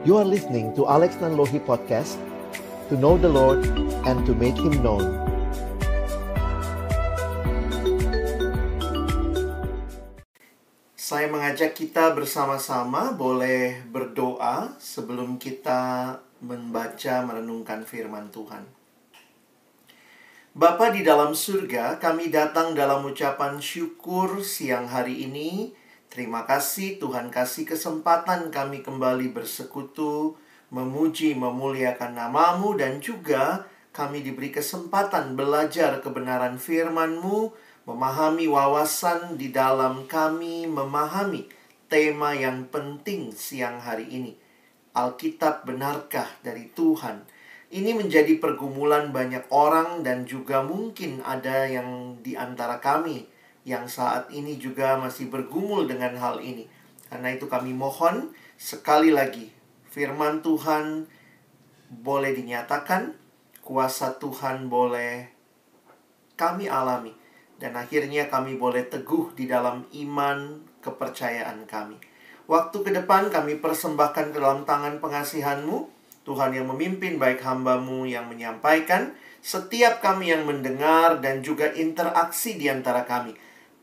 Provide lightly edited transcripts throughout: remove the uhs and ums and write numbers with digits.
You are listening to Alex Nanlohi Podcast, to know the Lord and to make Him known. Saya mengajak kita bersama-sama boleh berdoa sebelum kita membaca merenungkan firman Tuhan. Bapa di dalam surga, kami datang dalam ucapan syukur siang hari ini. Terima kasih Tuhan kasih kesempatan kami kembali bersekutu, memuji, memuliakan nama-Mu, dan juga kami diberi kesempatan belajar kebenaran firman-Mu, memahami wawasan di dalam kami, memahami tema yang penting siang hari ini. Alkitab benarkah dari Tuhan? Ini menjadi pergumulan banyak orang dan juga mungkin ada yang di antara kami yang saat ini juga masih bergumul dengan hal ini. Karena itu kami mohon sekali lagi firman Tuhan boleh dinyatakan, kuasa Tuhan boleh kami alami, dan akhirnya kami boleh teguh di dalam iman kepercayaan kami. Waktu ke depan kami persembahkan ke dalam tangan pengasihan-Mu, Tuhan yang memimpin, baik hamba-Mu yang menyampaikan, setiap kami yang mendengar, dan juga interaksi di antara kami.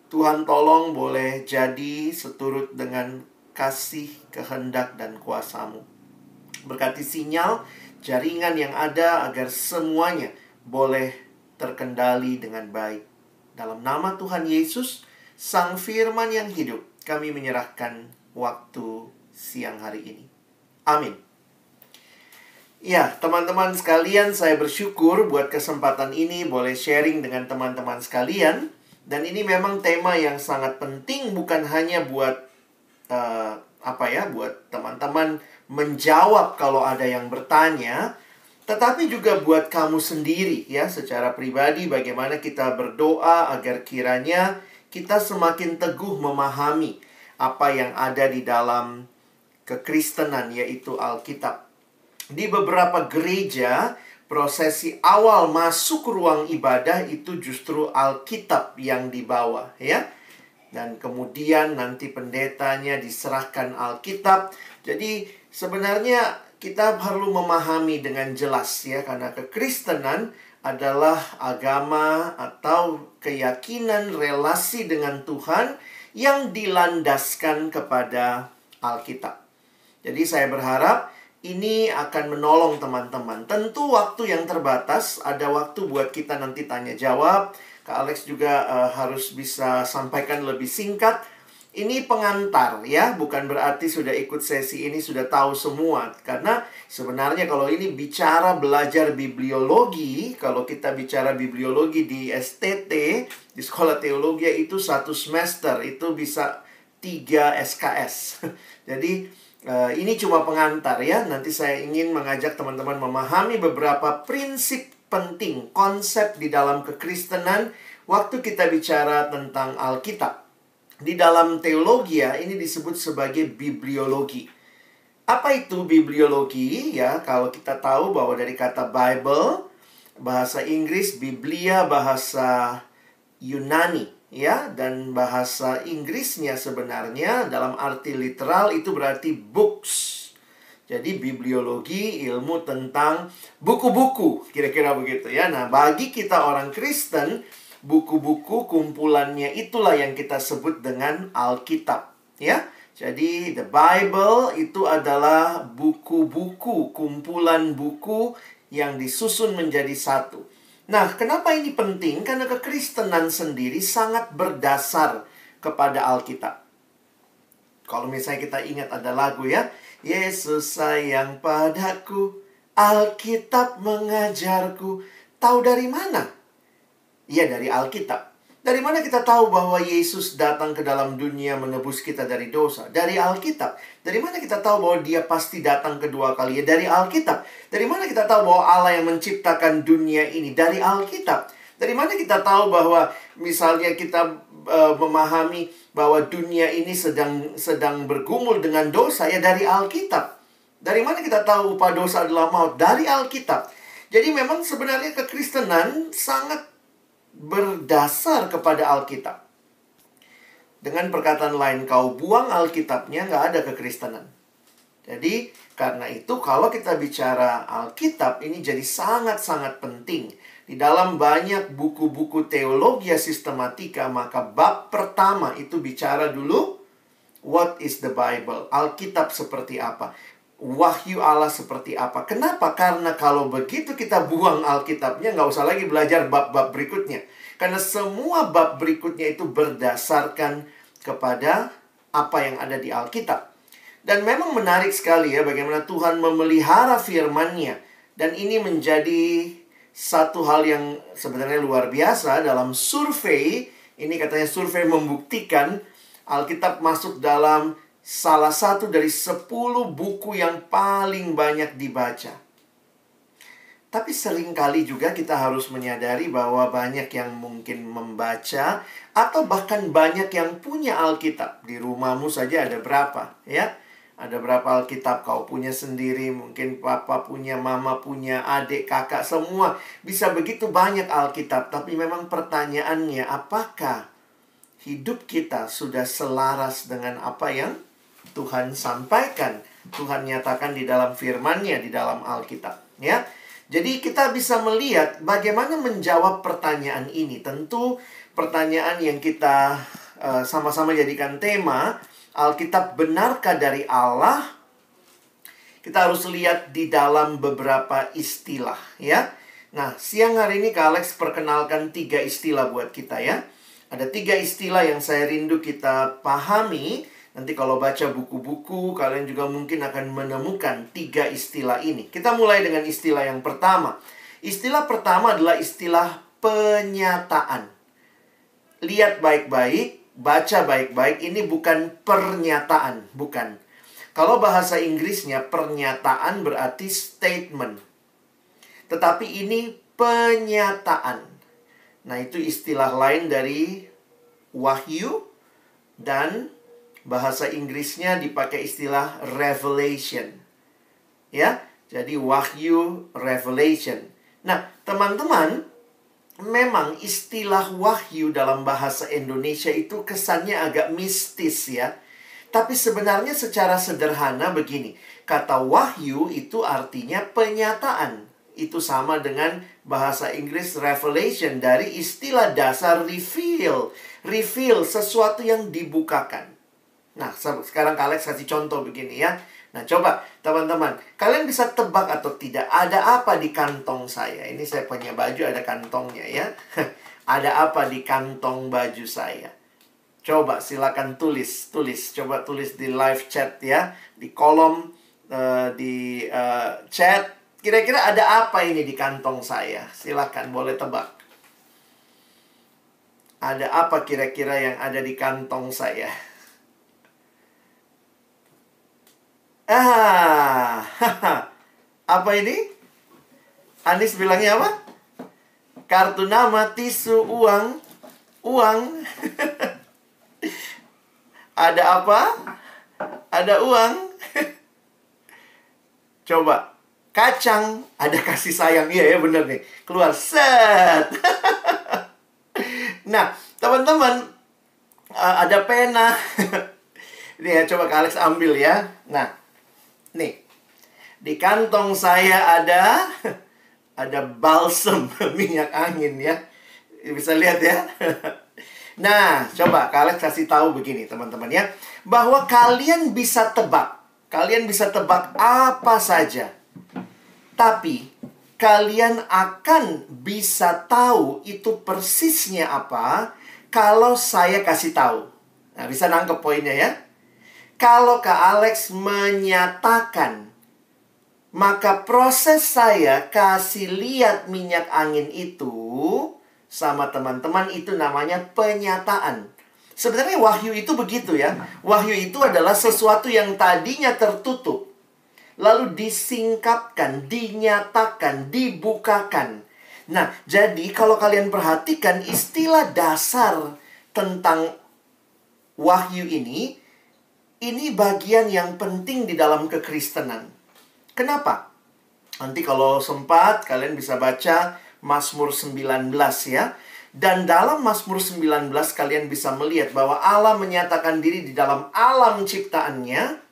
Tuhan tolong boleh jadi seturut dengan kasih, kehendak, dan kuasa-Mu. Berkati sinyal, jaringan yang ada agar semuanya boleh terkendali dengan baik. Dalam nama Tuhan Yesus, Sang Firman yang hidup, kami menyerahkan waktu siang hari ini. Amin. Ya, teman-teman sekalian, saya bersyukur buat kesempatan ini boleh sharing dengan teman-teman sekalian. Dan ini memang tema yang sangat penting, bukan hanya buat buat teman-teman menjawab kalau ada yang bertanya, tetapi juga buat kamu sendiri ya, secara pribadi bagaimana kita berdoa agar kiranya kita semakin teguh memahami apa yang ada di dalam kekristenan, yaitu Alkitab. Di beberapa gereja, prosesi awal masuk ruang ibadah itu justru Alkitab yang dibawa ya. Dan kemudian nanti pendetanya diserahkan Alkitab. Jadi sebenarnya kita perlu memahami dengan jelas ya, karena kekristenan adalah agama atau keyakinan relasi dengan Tuhan yang dilandaskan kepada Alkitab. Jadi saya berharap ini akan menolong teman-teman. Tentu waktu yang terbatas, ada waktu buat kita nanti tanya jawab. Kak Alex juga harus bisa sampaikan lebih singkat. Ini pengantar ya, bukan berarti sudah ikut sesi ini sudah tahu semua. Karena sebenarnya kalau ini bicara belajar bibliologi, kalau kita bicara bibliologi di STT, di Sekolah Teologi itu 1 semester, itu bisa 3 SKS. Jadi ini cuma pengantar ya. Nanti saya ingin mengajak teman-teman memahami beberapa prinsip penting, konsep di dalam kekristenan waktu kita bicara tentang Alkitab. Di dalam teologi ya, ini disebut sebagai bibliologi. Apa itu bibliologi? Ya, kalau kita tahu bahwa dari kata Bible, bahasa Inggris, Biblia, bahasa Yunani ya, dan bahasa Inggrisnya sebenarnya dalam arti literal itu berarti books. Jadi bibliologi, ilmu tentang buku-buku, kira-kira begitu ya. Nah, bagi kita orang Kristen, buku-buku kumpulannya itulah yang kita sebut dengan Alkitab ya. Jadi the Bible itu adalah buku-buku, kumpulan buku yang disusun menjadi satu. Nah, kenapa ini penting? Karena kekristenan sendiri sangat berdasar kepada Alkitab. Kalau misalnya kita ingat ada lagu ya, Yesus sayang padaku, Alkitab mengajarku. Tahu dari mana? Ya, dari Alkitab. Dari mana kita tahu bahwa Yesus datang ke dalam dunia menebus kita dari dosa? Dari Alkitab. Dari mana kita tahu bahwa Dia pasti datang kedua kali? Ya, dari Alkitab. Dari mana kita tahu bahwa Allah yang menciptakan dunia ini? Dari Alkitab. Dari mana kita tahu bahwa misalnya kita memahami bahwa dunia ini sedang bergumul dengan dosa? Ya, dari Alkitab. Dari mana kita tahu upah dosa adalah maut? Dari Alkitab. Jadi memang sebenarnya kekristenan sangat berdasar kepada Alkitab. Dengan perkataan lain, kau buang Alkitabnya, nggak ada kekristenan. Jadi, karena itu kalau kita bicara Alkitab, ini jadi sangat-sangat penting. Di dalam banyak buku-buku teologi sistematika, maka bab pertama itu bicara dulu, what is the Bible? Alkitab seperti apa? Wahyu Allah seperti apa? Kenapa? Karena kalau begitu kita buang Alkitabnya, nggak usah lagi belajar bab-bab berikutnya. Karena semua bab berikutnya itu berdasarkan kepada apa yang ada di Alkitab. Dan memang menarik sekali ya bagaimana Tuhan memelihara firman-Nya. Dan ini menjadi satu hal yang sebenarnya luar biasa dalam survei. Ini katanya survei membuktikan Alkitab masuk dalam salah satu dari 10 buku yang paling banyak dibaca. Tapi seringkali juga kita harus menyadari bahwa banyak yang mungkin membaca atau bahkan banyak yang punya Alkitab. Di rumahmu saja ada berapa, ya? Ada berapa Alkitab kau punya sendiri, mungkin papa punya, mama punya, adik, kakak, semua. Bisa begitu banyak Alkitab, tapi memang pertanyaannya, apakah hidup kita sudah selaras dengan apa yang Tuhan sampaikan, Tuhan nyatakan di dalam firman-Nya, di dalam Alkitab, ya? Jadi kita bisa melihat bagaimana menjawab pertanyaan ini. Tentu pertanyaan yang kita sama-sama jadikan tema, Alkitab benarkah dari Allah? Kita harus lihat di dalam beberapa istilah, ya. Nah, siang hari ini Kak Alex perkenalkan 3 istilah buat kita, ya. Ada 3 istilah yang saya rindu kita pahami. Nanti kalau baca buku-buku, kalian juga mungkin akan menemukan 3 istilah ini. Kita mulai dengan istilah yang pertama. Istilah pertama adalah istilah penyataan. Lihat baik-baik. Baca baik-baik, ini bukan pernyataan, bukan. Kalau bahasa Inggrisnya pernyataan berarti statement. Tetapi ini penyataan. Nah, itu istilah lain dari wahyu dan bahasa Inggrisnya dipakai istilah revelation. Ya, jadi wahyu, revelation. Nah, teman-teman, memang istilah wahyu dalam bahasa Indonesia itu kesannya agak mistis ya. Tapi sebenarnya secara sederhana begini. Kata wahyu itu artinya penyataan. Itu sama dengan bahasa Inggris revelation dari istilah dasar reveal. Reveal, sesuatu yang dibukakan. Nah, sekarang Alex kasih contoh begini ya. Nah, coba teman-teman, kalian bisa tebak atau tidak ada apa di kantong saya? Ini saya punya baju ada kantongnya ya. Ada apa di kantong baju saya? Coba silakan tulis. Coba tulis di live chat ya, di kolom di chat. Kira-kira ada apa ini di kantong saya? Silakan boleh tebak. Ada apa kira-kira yang ada di kantong saya? Apa ini? Anis bilangnya apa? Kartu nama, tisu, uang. Ada apa? Ada uang. Coba. Kacang. Ada kasih sayang. Iya ya bener nih. Keluar. Set. Nah, teman-teman. Ada pena. Ini ya, coba Kak Alex ambil ya. Nah. Nih, di kantong saya ada balsam minyak angin ya. Bisa lihat ya. Nah, coba Kak Alex kasih tahu begini teman-teman ya. Bahwa kalian bisa tebak. Kalian bisa tebak apa saja. Tapi, kalian akan bisa tahu itu persisnya apa kalau saya kasih tahu. Nah, bisa nangkep poinnya ya. Kalau Kak Alex menyatakan, maka proses saya kasih lihat minyak angin itu sama teman-teman itu namanya penyataan. Sebenarnya wahyu itu begitu ya. Wahyu itu adalah sesuatu yang tadinya tertutup. Lalu disingkapkan, dinyatakan, dibukakan. Nah, jadi kalau kalian perhatikan istilah dasar tentang wahyu ini bagian yang penting di dalam kekristenan. Kenapa? Nanti kalau sempat kalian bisa baca Mazmur 19 ya. Dan dalam Mazmur 19 kalian bisa melihat bahwa Allah menyatakan diri di dalam alam ciptaannya.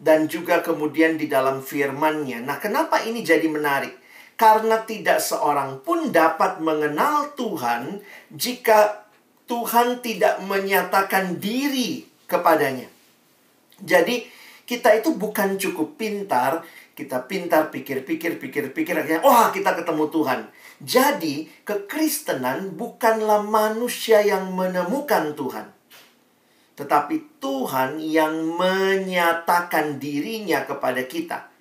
dan juga kemudian di dalam firman-Nya. Nah, kenapa ini jadi menarik? Karena tidak seorang pun dapat mengenal Tuhan jika Tuhan tidak menyatakan diri kepadanya. Jadi, kita itu bukan cukup pintar, kita pintar pikir-pikir, akhirnya, wah, kita ketemu Tuhan. Jadi, kekristenan bukanlah manusia yang menemukan Tuhan, tetapi Tuhan yang menyatakan dirinya kepada kita.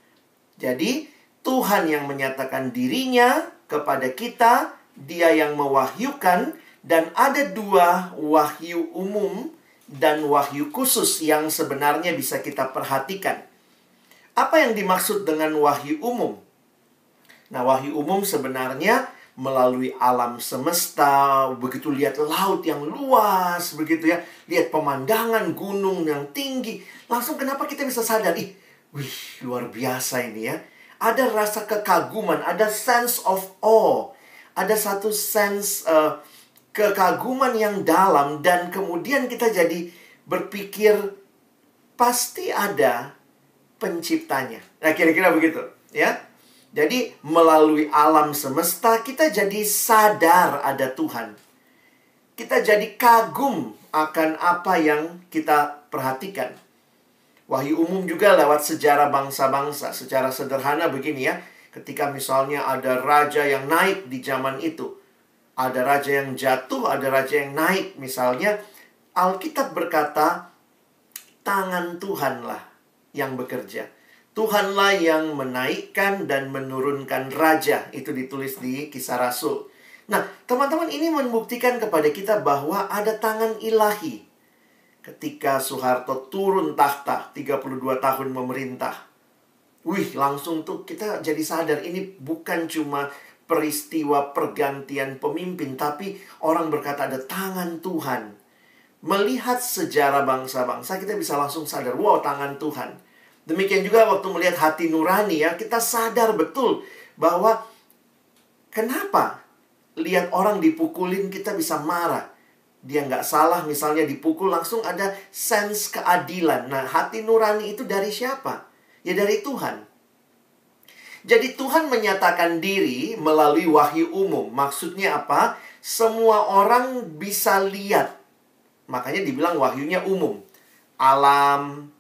Jadi, Tuhan yang menyatakan dirinya kepada kita, Dia yang mewahyukan, dan ada dua wahyu umum dan wahyu khusus yang sebenarnya bisa kita perhatikan. Apa yang dimaksud dengan wahyu umum? Nah, wahyu umum sebenarnya melalui alam semesta, begitu lihat laut yang luas, begitu ya, lihat pemandangan gunung yang tinggi, langsung kenapa kita bisa sadar, wih, luar biasa ini ya. Ada rasa kekaguman, ada sense of awe, ada satu sense kekaguman yang dalam, dan kemudian kita jadi berpikir, pasti ada penciptanya. Nah, kira-kira begitu, ya. Jadi, melalui alam semesta, kita jadi sadar ada Tuhan. Kita jadi kagum akan apa yang kita perhatikan. Wahyu umum juga lewat sejarah bangsa-bangsa. Secara sederhana begini ya. Ketika misalnya ada raja yang naik di zaman itu. Ada raja yang jatuh, ada raja yang naik. Misalnya, Alkitab berkata, tangan Tuhanlah yang bekerja. Tuhanlah yang menaikkan dan menurunkan raja. Itu ditulis di Kisah Rasul. Nah, teman-teman, ini membuktikan kepada kita bahwa ada tangan ilahi. Ketika Soeharto turun tahta, 32 tahun memerintah. Wih, langsung tuh kita jadi sadar, ini bukan cuma peristiwa pergantian pemimpin, tapi orang berkata ada tangan Tuhan. Melihat sejarah bangsa-bangsa, kita bisa langsung sadar, wow, tangan Tuhan. Demikian juga waktu melihat hati nurani ya, kita sadar betul bahwa kenapa lihat orang dipukulin kita bisa marah. Dia nggak salah misalnya dipukul, langsung ada sense keadilan. Nah, hati nurani itu dari siapa? Ya dari Tuhan. Jadi Tuhan menyatakan diri melalui wahyu umum. Maksudnya apa? Semua orang bisa lihat. Makanya dibilang wahyunya umum. Alam,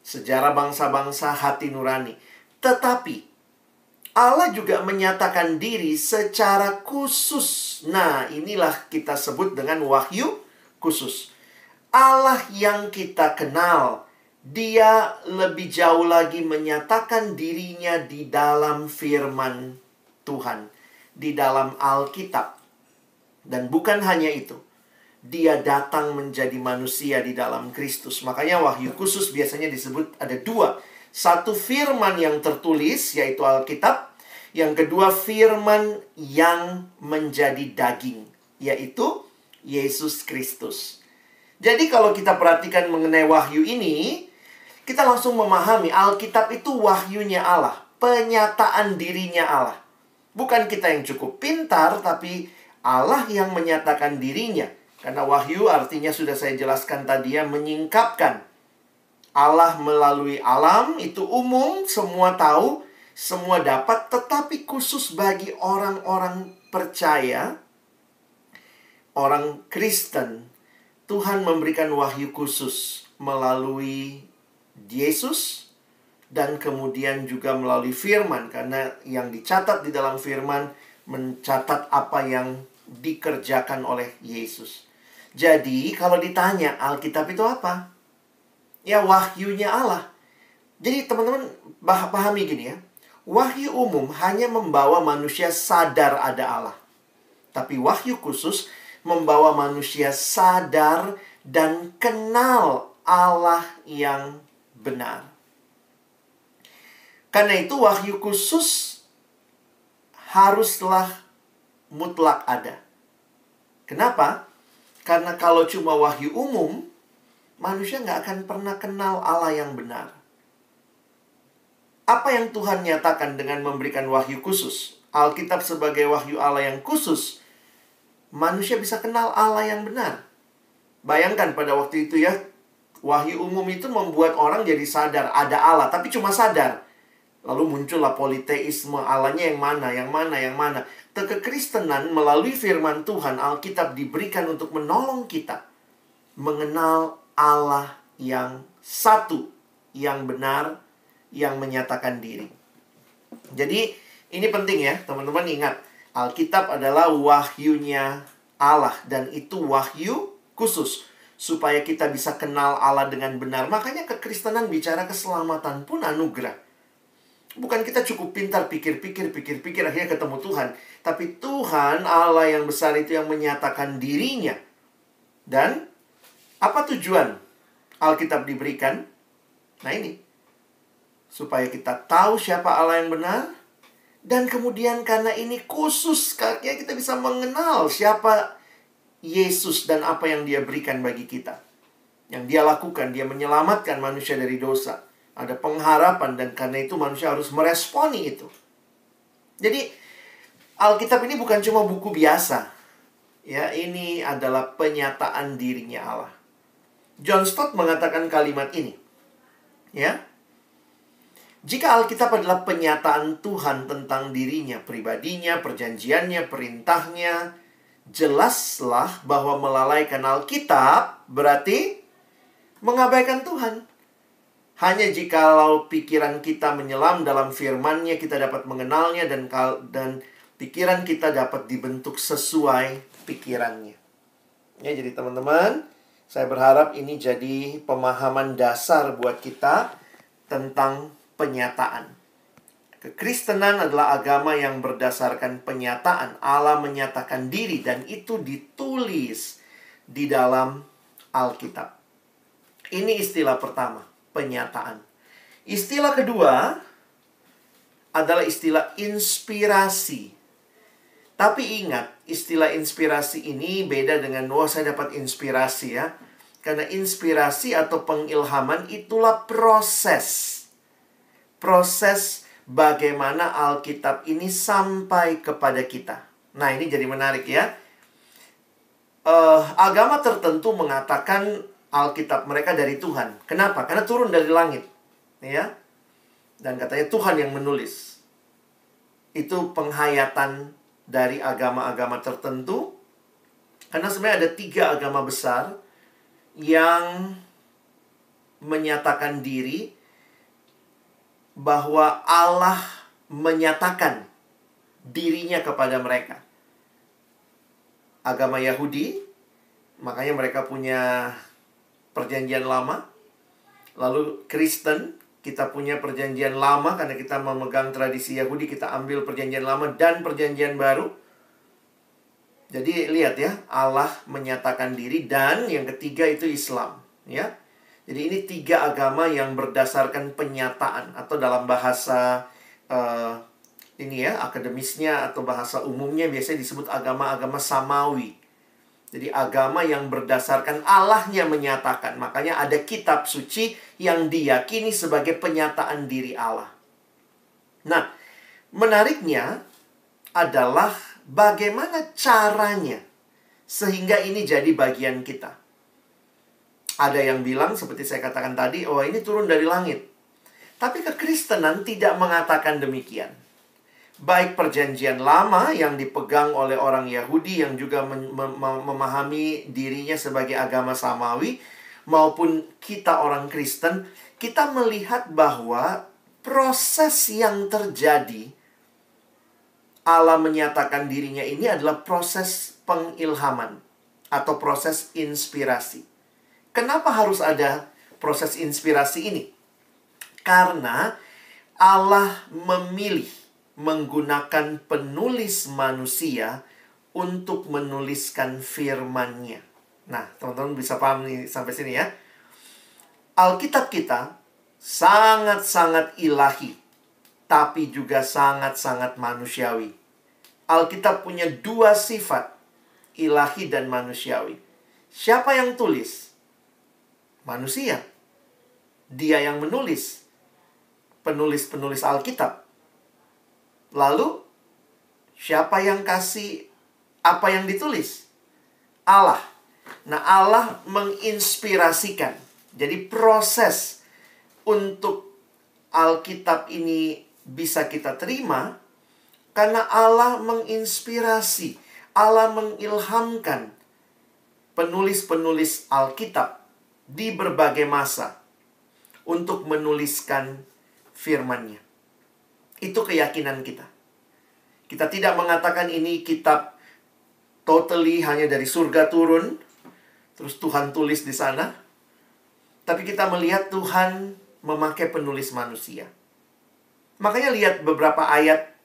sejarah bangsa-bangsa, hati nurani. Tetapi Allah juga menyatakan diri secara khusus. Nah, inilah kita sebut dengan wahyu khusus. Allah yang kita kenal, Dia lebih jauh lagi menyatakan dirinya di dalam firman Tuhan, di dalam Alkitab. Dan bukan hanya itu, Dia datang menjadi manusia di dalam Kristus. Makanya wahyu khusus biasanya disebut ada dua. Satu firman yang tertulis, yaitu Alkitab. Yang kedua firman yang menjadi daging, yaitu Yesus Kristus. Jadi kalau kita perhatikan mengenai wahyu ini, kita langsung memahami Alkitab itu wahyunya Allah. Penyataan dirinya Allah. Bukan kita yang cukup pintar, tapi Allah yang menyatakan dirinya. Karena wahyu artinya sudah saya jelaskan tadi ya, menyingkapkan. Allah melalui alam, itu umum, semua tahu, semua dapat, tetapi khusus bagi orang-orang percaya, orang Kristen, Tuhan memberikan wahyu khusus melalui Yesus, dan kemudian juga melalui firman. Karena yang dicatat di dalam firman, mencatat apa yang dikerjakan oleh Yesus. Jadi, kalau ditanya, Alkitab itu apa? Ya, wahyunya Allah. Jadi, teman-teman pahami gini ya. Wahyu umum hanya membawa manusia sadar ada Allah. Tapi wahyu khusus membawa manusia sadar dan kenal Allah yang benar. Karena itu, wahyu khusus haruslah mutlak ada. Kenapa? Karena kalau cuma wahyu umum, manusia nggak akan pernah kenal Allah yang benar. Apa yang Tuhan nyatakan dengan memberikan wahyu khusus? Alkitab sebagai wahyu Allah yang khusus, manusia bisa kenal Allah yang benar. Bayangkan pada waktu itu ya, Wahyu umum itu membuat orang jadi sadar ada Allah, tapi cuma sadar. Lalu muncullah politeisme, Allahnya yang mana, yang mana, yang mana. Kekristenan melalui firman Tuhan, Alkitab diberikan untuk menolong kita mengenal Allah yang satu, yang benar, yang menyatakan diri. Jadi ini penting ya, teman-teman ingat. Alkitab adalah wahyunya Allah, dan itu wahyu khusus supaya kita bisa kenal Allah dengan benar. Makanya kekristenan bicara keselamatan pun anugerah. Bukan kita cukup pintar pikir-pikir akhirnya ketemu Tuhan. Tapi Tuhan Allah yang besar itu yang menyatakan dirinya. Dan apa tujuan Alkitab diberikan? Nah ini, supaya kita tahu siapa Allah yang benar. Dan kemudian karena ini khusus, ya kita bisa mengenal siapa Yesus dan apa yang dia berikan bagi kita. Yang dia lakukan, dia menyelamatkan manusia dari dosa. Ada pengharapan, dan karena itu manusia harus meresponi itu. Jadi Alkitab ini bukan cuma buku biasa. Ya, ini adalah penyataan dirinya Allah. John Stott mengatakan kalimat ini. Ya. Jika Alkitab adalah penyataan Tuhan tentang dirinya, pribadinya, perjanjiannya, perintahnya, jelaslah bahwa melalaikan Alkitab berarti mengabaikan Tuhan. Hanya jikalau pikiran kita menyelam dalam firman-Nya, kita dapat mengenalnya, dan pikiran kita dapat dibentuk sesuai pikirannya. Ya, jadi teman-teman, saya berharap ini jadi pemahaman dasar buat kita tentang penyataan. Kekristenan adalah agama yang berdasarkan penyataan. Allah menyatakan diri, dan itu ditulis di dalam Alkitab. Ini istilah pertama, penyataan. Istilah kedua adalah istilah inspirasi. Tapi ingat, istilah inspirasi ini beda dengan, saya dapat inspirasi ya. Karena inspirasi atau pengilhaman itulah proses. Proses bagaimana Alkitab ini sampai kepada kita. Nah, ini jadi menarik ya. Agama tertentu mengatakan Alkitab mereka dari Tuhan. Kenapa? Karena turun dari langit. Ya. Dan katanya Tuhan yang menulis. Itu penghayatan dari agama-agama tertentu. Karena sebenarnya ada 3 agama besar yang menyatakan diri bahwa Allah menyatakan dirinya kepada mereka. Agama Yahudi, makanya mereka punya Perjanjian Lama. Lalu Kristen, kita punya Perjanjian Lama karena kita memegang tradisi Yahudi, kita ambil Perjanjian Lama dan Perjanjian Baru. Jadi lihat ya, Allah menyatakan diri, dan yang ketiga itu Islam, ya. Jadi ini 3 agama yang berdasarkan penyataan, atau dalam bahasa ini ya, akademisnya atau bahasa umumnya biasanya disebut agama-agama samawi. Jadi agama yang berdasarkan Allahnya menyatakan. Makanya ada kitab suci yang diyakini sebagai penyataan diri Allah. Nah, menariknya adalah bagaimana caranya sehingga ini jadi bagian kita. Ada yang bilang seperti saya katakan tadi, ini turun dari langit. Tapi kekristenan tidak mengatakan demikian. Baik Perjanjian Lama yang dipegang oleh orang Yahudi yang juga memahami dirinya sebagai agama samawi, maupun kita orang Kristen, kita melihat bahwa proses yang terjadi Allah menyatakan dirinya ini adalah proses pengilhaman atau proses inspirasi. Kenapa harus ada proses inspirasi ini? Karena Allah memilih menggunakan penulis manusia untuk menuliskan firman-Nya. Nah, teman-teman bisa paham nih sampai sini ya. Alkitab kita sangat-sangat ilahi, tapi juga sangat-sangat manusiawi. Alkitab punya 2 sifat, ilahi dan manusiawi. Siapa yang tulis? Manusia. Dia yang menulis. Penulis-penulis Alkitab. Lalu, siapa yang kasih apa yang ditulis? Allah. Nah, Allah menginspirasikan. Jadi proses untuk Alkitab ini bisa kita terima karena Allah menginspirasi, Allah mengilhamkan penulis-penulis Alkitab di berbagai masa untuk menuliskan firman-Nya. Itu keyakinan kita. Kita tidak mengatakan ini kitab totally hanya dari surga turun, terus Tuhan tulis di sana. Tapi kita melihat Tuhan memakai penulis manusia. Makanya lihat beberapa ayat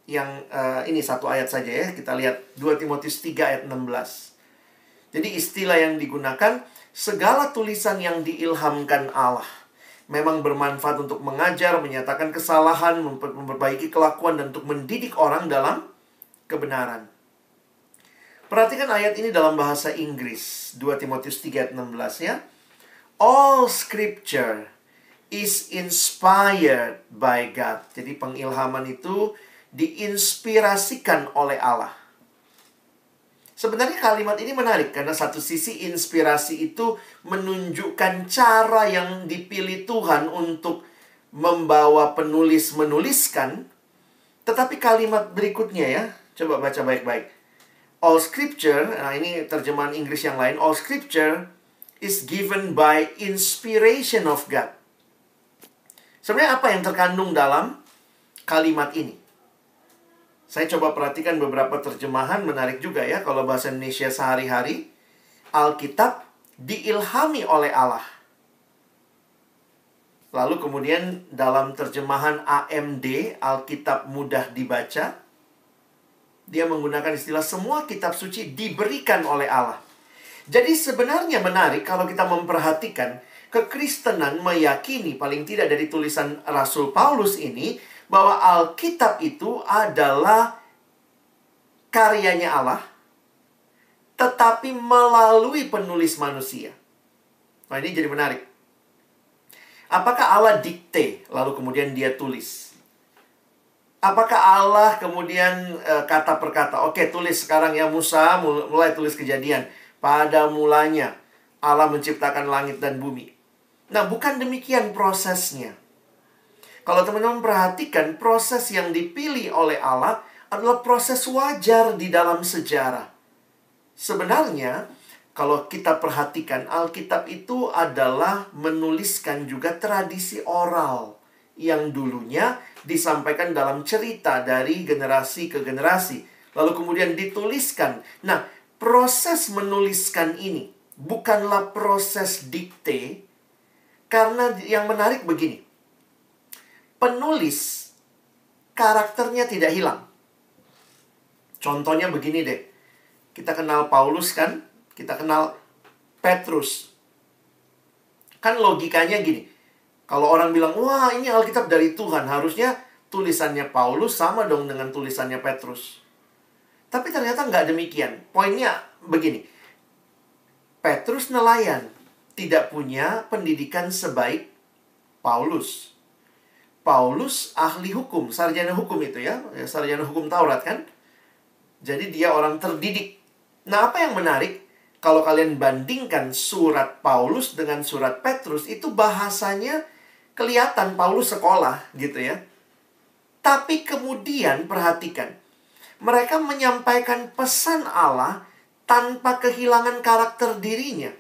yang ini satu ayat saja ya. Kita lihat 2 Timotius 3 ayat 16. Jadi istilah yang digunakan, segala tulisan yang diilhamkan Allah memang bermanfaat untuk mengajar, menyatakan kesalahan, memperbaiki kelakuan, dan untuk mendidik orang dalam kebenaran. Perhatikan ayat ini dalam bahasa Inggris, 2 Timotius 3 ayat 16 ya. All scripture is inspired by God. Jadi pengilhaman itu diinspirasikan oleh Allah. Sebenarnya kalimat ini menarik karena satu sisi inspirasi itu menunjukkan cara yang dipilih Tuhan untuk membawa penulis menuliskan. Tetapi kalimat berikutnya ya, coba baca baik-baik. All scripture, nah ini terjemahan Inggris yang lain, all scripture is given by inspiration of God. Sebenarnya apa yang terkandung dalam kalimat ini? Saya coba perhatikan beberapa terjemahan, menarik juga ya. Kalau bahasa Indonesia sehari-hari, Alkitab diilhami oleh Allah. Lalu kemudian dalam terjemahan AMD, Alkitab mudah dibaca, dia menggunakan istilah semua kitab suci diberikan oleh Allah. Jadi sebenarnya menarik kalau kita memperhatikan, kekristenan meyakini paling tidak dari tulisan Rasul Paulus ini, bahwa Alkitab itu adalah karyanya Allah, tetapi melalui penulis manusia. Nah ini jadi menarik. Apakah Allah dikte, lalu kemudian dia tulis? Apakah Allah kemudian kata per kata, oke tulis sekarang ya Musa, mulai tulis Kejadian. Pada mulanya Allah menciptakan langit dan bumi. Nah bukan demikian prosesnya. Kalau teman-teman perhatikan, proses yang dipilih oleh Allah adalah proses wajar di dalam sejarah. Sebenarnya, kalau kita perhatikan, Alkitab itu adalah menuliskan juga tradisi oral yang dulunya disampaikan dalam cerita dari generasi ke generasi. Lalu kemudian dituliskan. Nah, proses menuliskan ini bukanlah proses dikte, karena yang menarik begini. Penulis, karakternya tidak hilang. Contohnya begini deh. Kita kenal Paulus kan? Kita kenal Petrus. Kan logikanya gini. Kalau orang bilang, wah ini Alkitab dari Tuhan, harusnya tulisannya Paulus sama dong dengan tulisannya Petrus. Tapi ternyata nggak demikian. Poinnya begini. Petrus nelayan, tidak punya pendidikan sebaik Paulus. Paulus ahli hukum, sarjana hukum itu ya, sarjana hukum Taurat kan. Jadi dia orang terdidik. Nah apa yang menarik, kalau kalian bandingkan surat Paulus dengan surat Petrus, itu bahasanya kelihatan Paulus sekolah gitu ya. Tapi kemudian perhatikan, mereka menyampaikan pesan Allah tanpa kehilangan karakter dirinya.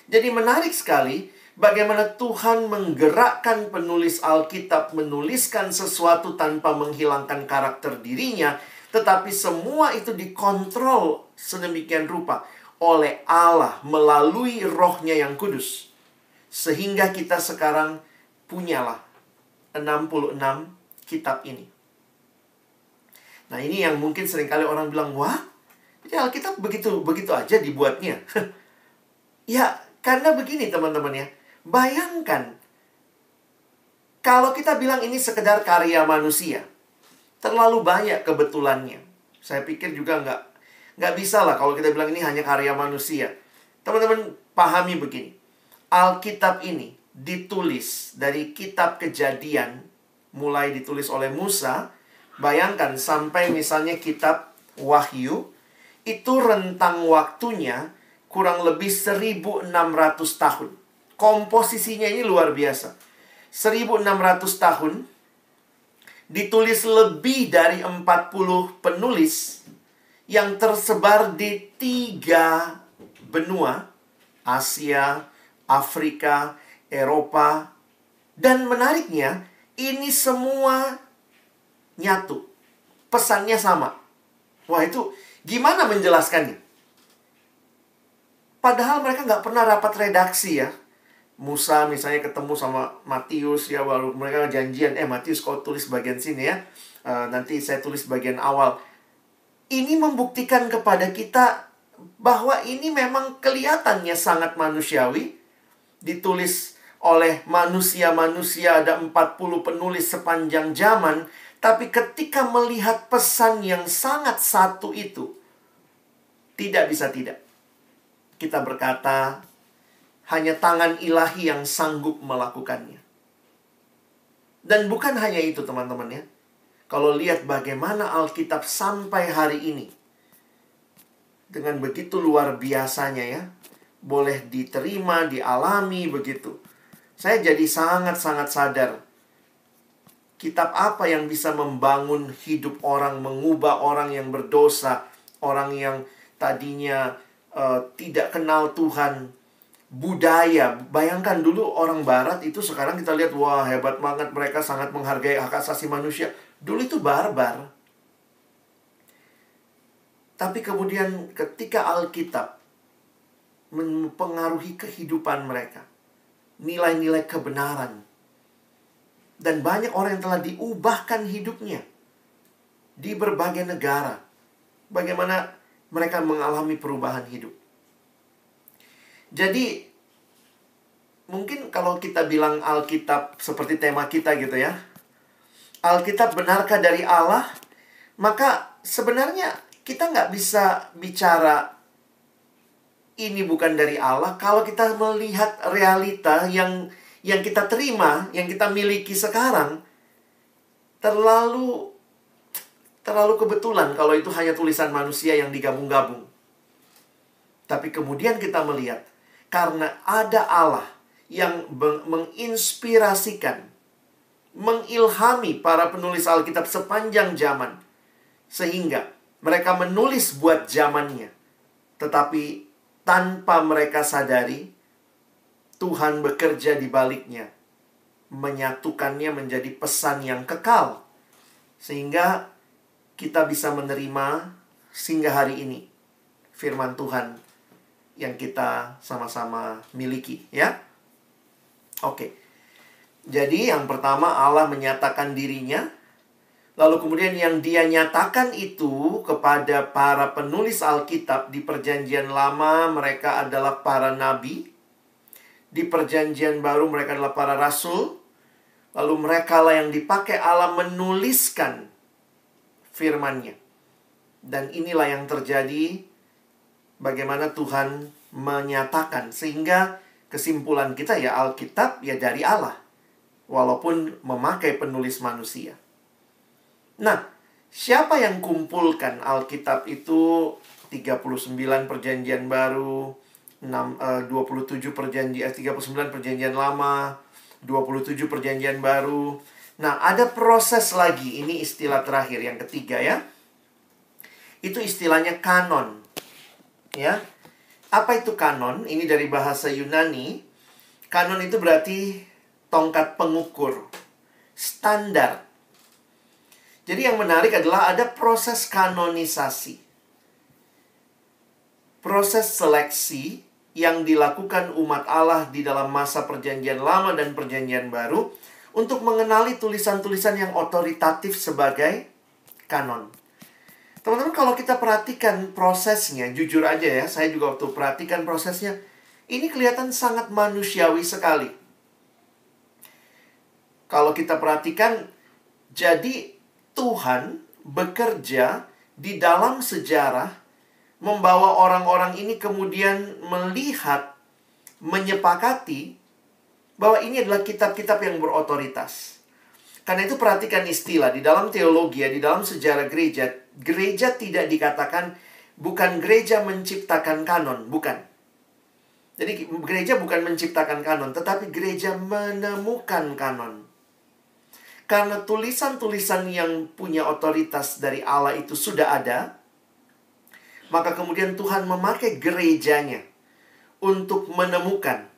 Jadi menarik sekali bagaimana Tuhan menggerakkan penulis Alkitab menuliskan sesuatu tanpa menghilangkan karakter dirinya, tetapi semua itu dikontrol sedemikian rupa oleh Allah melalui Roh-Nya yang kudus. Sehingga kita sekarang punyalah 66 kitab ini. Nah ini yang mungkin seringkali orang bilang, wah, jadi Alkitab begitu aja dibuatnya. Ya, karena begini teman-teman ya. Bayangkan, kalau kita bilang ini sekedar karya manusia, terlalu banyak kebetulannya. Saya pikir juga nggak bisa lah kalau kita bilang ini hanya karya manusia. Teman-teman pahami begini, Alkitab ini ditulis dari kitab Kejadian, mulai ditulis oleh Musa. Bayangkan sampai misalnya kitab Wahyu, itu rentang waktunya kurang lebih 1.600 tahun. Komposisinya ini luar biasa. 1.600 tahun, ditulis lebih dari 40 penulis yang tersebar di 3 benua, Asia, Afrika, Eropa. Dan menariknya, ini semua nyatu. Pesannya sama. Wah, itu gimana menjelaskannya? Padahal mereka nggak pernah rapat redaksi ya. Musa misalnya ketemu sama Matius ya, baru mereka janjian, Matius kau tulis bagian sini ya, nanti saya tulis bagian awal. Ini membuktikan kepada kita bahwa ini memang kelihatannya sangat manusiawi, ditulis oleh manusia-manusia, ada 40 penulis sepanjang zaman. Tapi ketika melihat pesan yang sangat satu itu, tidak bisa tidak. Kita berkata, hanya tangan ilahi yang sanggup melakukannya. Dan bukan hanya itu teman-teman ya. Kalau lihat bagaimana Alkitab sampai hari ini, dengan begitu luar biasanya ya, boleh diterima, dialami begitu. Saya jadi sangat-sangat sadar, kitab apa yang bisa membangun hidup orang, mengubah orang yang berdosa, orang yang tadinya tidak kenal Tuhan. Budaya, bayangkan dulu orang barat itu, sekarang kita lihat, wah hebat banget, mereka sangat menghargai hak asasi manusia. Dulu itu barbar. Tapi kemudian ketika Alkitab mempengaruhi kehidupan mereka, nilai-nilai kebenaran, dan banyak orang yang telah diubahkan hidupnya di berbagai negara, bagaimana mereka mengalami perubahan hidup. Jadi, mungkin kalau kita bilang Alkitab seperti tema kita gitu ya, Alkitab benarkah dari Allah? Maka sebenarnya kita nggak bisa bicara ini bukan dari Allah kalau kita melihat realita yang kita terima, yang kita miliki sekarang, terlalu kebetulan kalau itu hanya tulisan manusia yang digabung-gabung. Tapi kemudian kita melihat, karena ada Allah yang menginspirasikan, mengilhami para penulis Alkitab sepanjang zaman, sehingga mereka menulis buat zamannya. Tetapi tanpa mereka sadari, Tuhan bekerja di baliknya, menyatukannya menjadi pesan yang kekal, sehingga kita bisa menerima sehingga hari ini firman Tuhan yang kita sama-sama miliki ya. Oke. Jadi yang pertama, Allah menyatakan dirinya. Lalu kemudian yang dia nyatakan itu kepada para penulis Alkitab di Perjanjian Lama, mereka adalah para nabi. Di Perjanjian Baru mereka adalah para rasul. Lalu mereka lah yang dipakai Allah menuliskan firman-Nya. Dan inilah yang terjadi, bagaimana Tuhan menyatakan, sehingga kesimpulan kita ya, Alkitab ya dari Allah, walaupun memakai penulis manusia. Nah, siapa yang kumpulkan Alkitab itu? 39 Perjanjian Baru, 27 39 Perjanjian Lama, 27 Perjanjian Baru. Nah, ada proses lagi, ini istilah terakhir yang ketiga ya. Itu istilahnya kanon. Ya. Apa itu kanon? Ini dari bahasa Yunani. Kanon itu berarti tongkat pengukur, standar. Jadi yang menarik adalah ada proses kanonisasi. Proses seleksi yang dilakukan umat Allah di dalam masa Perjanjian Lama dan Perjanjian Baru untuk mengenali tulisan-tulisan yang otoritatif sebagai kanon. Teman-teman, kalau kita perhatikan prosesnya, jujur aja ya, saya juga waktu perhatikan prosesnya, ini kelihatan sangat manusiawi sekali. Kalau kita perhatikan, jadi Tuhan bekerja di dalam sejarah, membawa orang-orang ini kemudian melihat, menyepakati bahwa ini adalah kitab-kitab yang berotoritas. Karena itu perhatikan istilah di dalam teologi, di dalam sejarah gereja. Gereja tidak dikatakan, bukan gereja menciptakan kanon, bukan. Jadi gereja bukan menciptakan kanon, tetapi gereja menemukan kanon. Karena tulisan-tulisan yang punya otoritas dari Allah itu sudah ada, maka kemudian Tuhan memakai gerejanya untuk menemukan.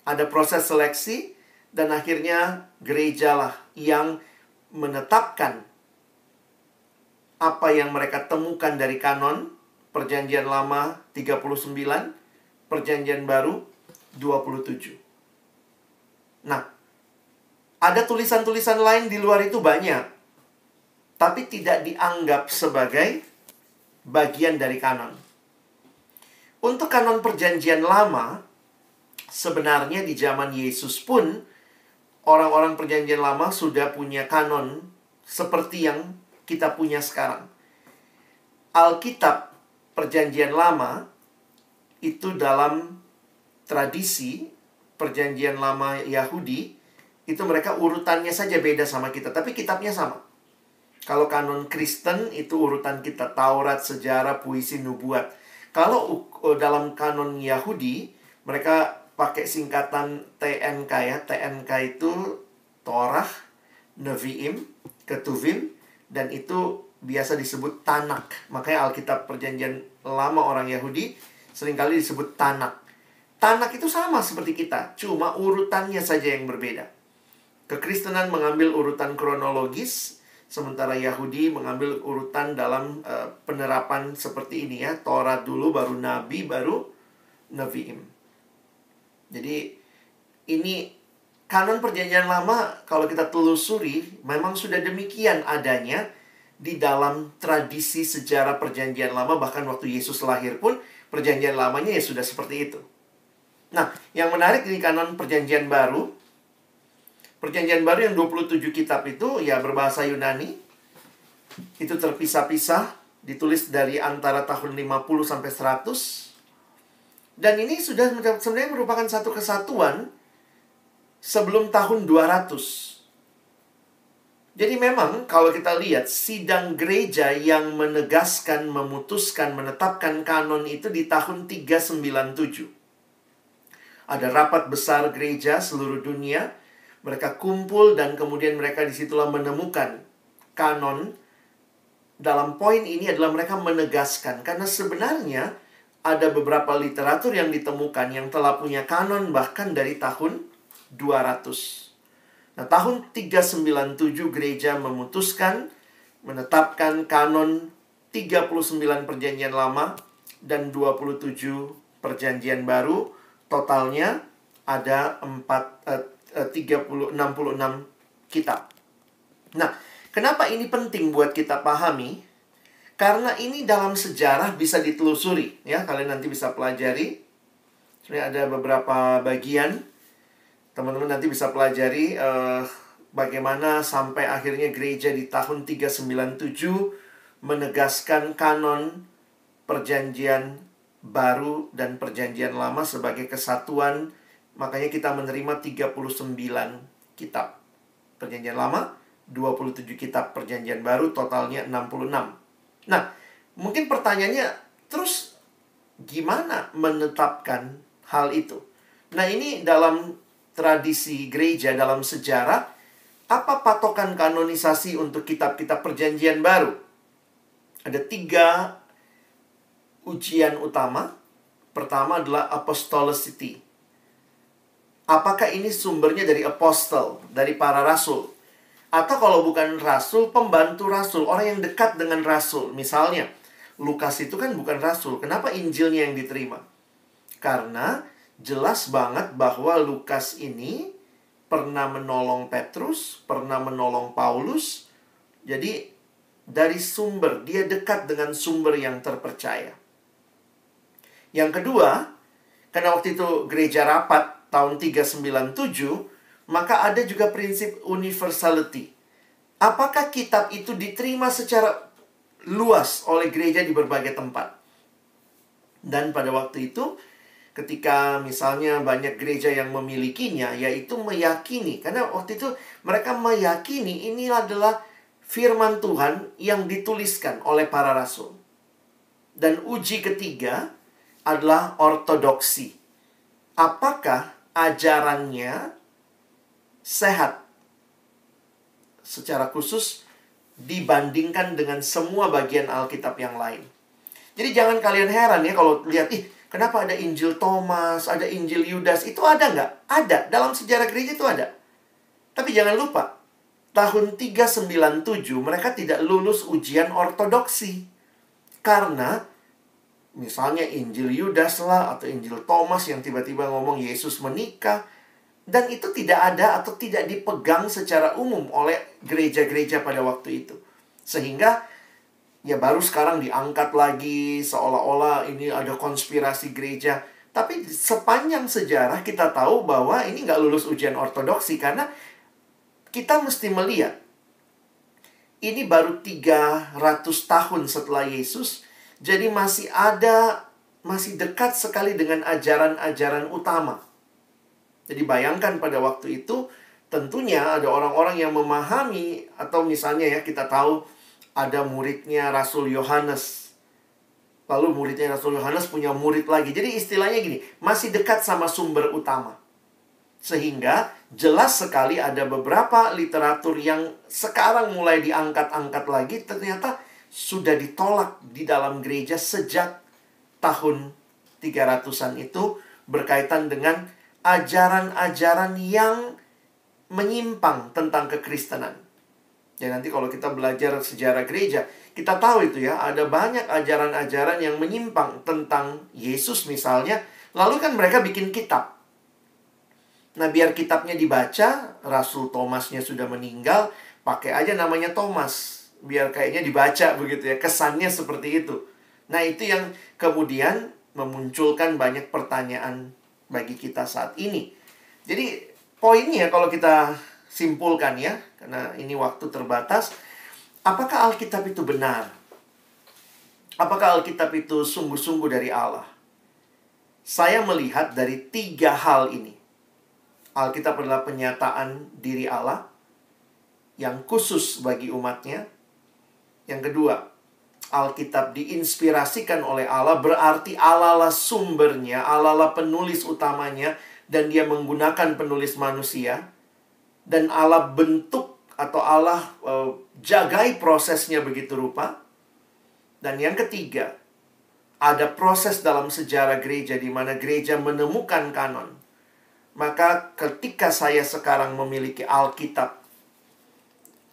Ada proses seleksi, dan akhirnya gerejalah yang menetapkan apa yang mereka temukan dari kanon. Perjanjian Lama 39, Perjanjian Baru 27. Nah, ada tulisan-tulisan lain di luar itu banyak, tapi tidak dianggap sebagai bagian dari kanon. Untuk kanon Perjanjian Lama, sebenarnya di zaman Yesus pun, orang-orang Perjanjian Lama sudah punya kanon seperti yang kita punya sekarang. Alkitab Perjanjian Lama itu dalam tradisi Perjanjian Lama Yahudi, itu mereka urutannya saja beda sama kita, tapi kitabnya sama. Kalau kanon Kristen itu urutan kita Taurat, sejarah, puisi, nubuat. Kalau dalam kanon Yahudi, mereka pakai singkatan TNK ya. TNK itu Torah, Nevi'im, Ketuvim, dan itu biasa disebut Tanak. Makanya Alkitab Perjanjian Lama orang Yahudi seringkali disebut Tanak. Tanak itu sama seperti kita, cuma urutannya saja yang berbeda. Kekristenan mengambil urutan kronologis, sementara Yahudi mengambil urutan dalam penerapan seperti ini ya. Taurat dulu, baru Nabi, baru Nevi'im. Jadi ini kanon Perjanjian Lama, kalau kita telusuri, memang sudah demikian adanya di dalam tradisi sejarah Perjanjian Lama. Bahkan waktu Yesus lahir pun, Perjanjian Lamanya ya sudah seperti itu. Nah, yang menarik di kanon Perjanjian Baru, Perjanjian Baru yang 27 kitab itu ya berbahasa Yunani. Itu terpisah-pisah, ditulis dari antara tahun 50 sampai 100. Dan ini sudah sebenarnya merupakan satu kesatuan sebelum tahun 200. Jadi memang kalau kita lihat sidang gereja yang menegaskan, memutuskan, menetapkan kanon itu di tahun 397. Ada rapat besar gereja seluruh dunia. Mereka kumpul dan kemudian mereka disitulah menemukan kanon. Dalam poin ini adalah mereka menegaskan. Karena sebenarnya ada beberapa literatur yang ditemukan yang telah punya kanon bahkan dari tahun 200. Nah, tahun 397 gereja memutuskan menetapkan kanon 39 Perjanjian Lama dan 27 Perjanjian Baru. Totalnya ada 66 kitab. Nah, kenapa ini penting buat kita pahami? Karena ini dalam sejarah bisa ditelusuri ya, kalian nanti bisa pelajari. Sebenarnya ada beberapa bagian. Teman-teman nanti bisa pelajari bagaimana sampai akhirnya gereja di tahun 397 menegaskan kanon Perjanjian Baru dan Perjanjian Lama sebagai kesatuan. Makanya kita menerima 39 kitab Perjanjian Lama, 27 kitab Perjanjian Baru, totalnya 66. Nah, mungkin pertanyaannya, terus gimana menetapkan hal itu? Nah, ini dalam tradisi gereja, dalam sejarah, apa patokan kanonisasi untuk kitab-kitab Perjanjian Baru? Ada 3 ujian utama. Pertama adalah apostolicity. Apakah ini sumbernya dari apostol, dari para rasul? Atau kalau bukan rasul, pembantu rasul, orang yang dekat dengan rasul. Misalnya, Lukas itu kan bukan rasul. Kenapa Injilnya yang diterima? Karena jelas banget bahwa Lukas ini pernah menolong Petrus, pernah menolong Paulus. Jadi, dari sumber, dia dekat dengan sumber yang terpercaya. Yang kedua, karena waktu itu gereja rapat tahun 397, maka ada juga prinsip universality. Apakah kitab itu diterima secara luas oleh gereja di berbagai tempat? Dan pada waktu itu, ketika misalnya banyak gereja yang memilikinya, yaitu meyakini. Karena waktu itu mereka meyakini ini adalah firman Tuhan yang dituliskan oleh para rasul. Dan uji ketiga adalah ortodoksi. apakah ajarannya sehat secara khusus dibandingkan dengan semua bagian Alkitab yang lain. Jadi jangan kalian heran ya kalau lihat, kenapa ada Injil Thomas, ada Injil Yudas, itu ada nggak? Ada, dalam sejarah gereja itu ada. Tapi jangan lupa, tahun 397 mereka tidak lulus ujian ortodoksi. Karena misalnya Injil Yudas lah, atau Injil Thomas yang tiba-tiba ngomong Yesus menikah. Dan itu tidak ada atau tidak dipegang secara umum oleh gereja-gereja pada waktu itu. Sehingga ya baru sekarang diangkat lagi seolah-olah ini ada konspirasi gereja. Tapi sepanjang sejarah kita tahu bahwa ini nggak lulus ujian ortodoksi. Karena kita mesti melihat ini baru 300 tahun setelah Yesus. Jadi masih dekat sekali dengan ajaran-ajaran utama. Jadi bayangkan pada waktu itu, tentunya ada orang-orang yang memahami, atau misalnya ya kita tahu ada muridnya Rasul Yohanes. Lalu muridnya Rasul Yohanes punya murid lagi. Jadi istilahnya gini, masih dekat sama sumber utama. Sehingga jelas sekali ada beberapa literatur yang sekarang mulai diangkat-angkat lagi, ternyata sudah ditolak di dalam gereja sejak tahun 300-an itu berkaitan dengan ajaran-ajaran yang menyimpang tentang kekristenan. Ya nanti kalau kita belajar sejarah gereja, kita tahu itu ya, ada banyak ajaran-ajaran yang menyimpang tentang Yesus misalnya. Lalu kan mereka bikin kitab. Nah biar kitabnya dibaca, Rasul Thomasnya sudah meninggal, pakai aja namanya Thomas. Biar kayaknya dibaca begitu ya, kesannya seperti itu. Nah itu yang kemudian memunculkan banyak pertanyaan bagi kita saat ini. Jadi poinnya kalau kita simpulkan ya, karena ini waktu terbatas, apakah Alkitab itu benar? Apakah Alkitab itu sungguh-sungguh dari Allah? Saya melihat dari 3 hal ini. Alkitab adalah penyataan diri Allah yang khusus bagi umatnya. Yang kedua, Alkitab diinspirasikan oleh Allah, berarti Allah lah sumbernya, Allah lah penulis utamanya, dan dia menggunakan penulis manusia. Dan Allah bentuk atau Allah jagai prosesnya begitu rupa. Dan yang ketiga, ada proses dalam sejarah gereja di mana gereja menemukan kanon. Maka ketika saya sekarang memiliki Alkitab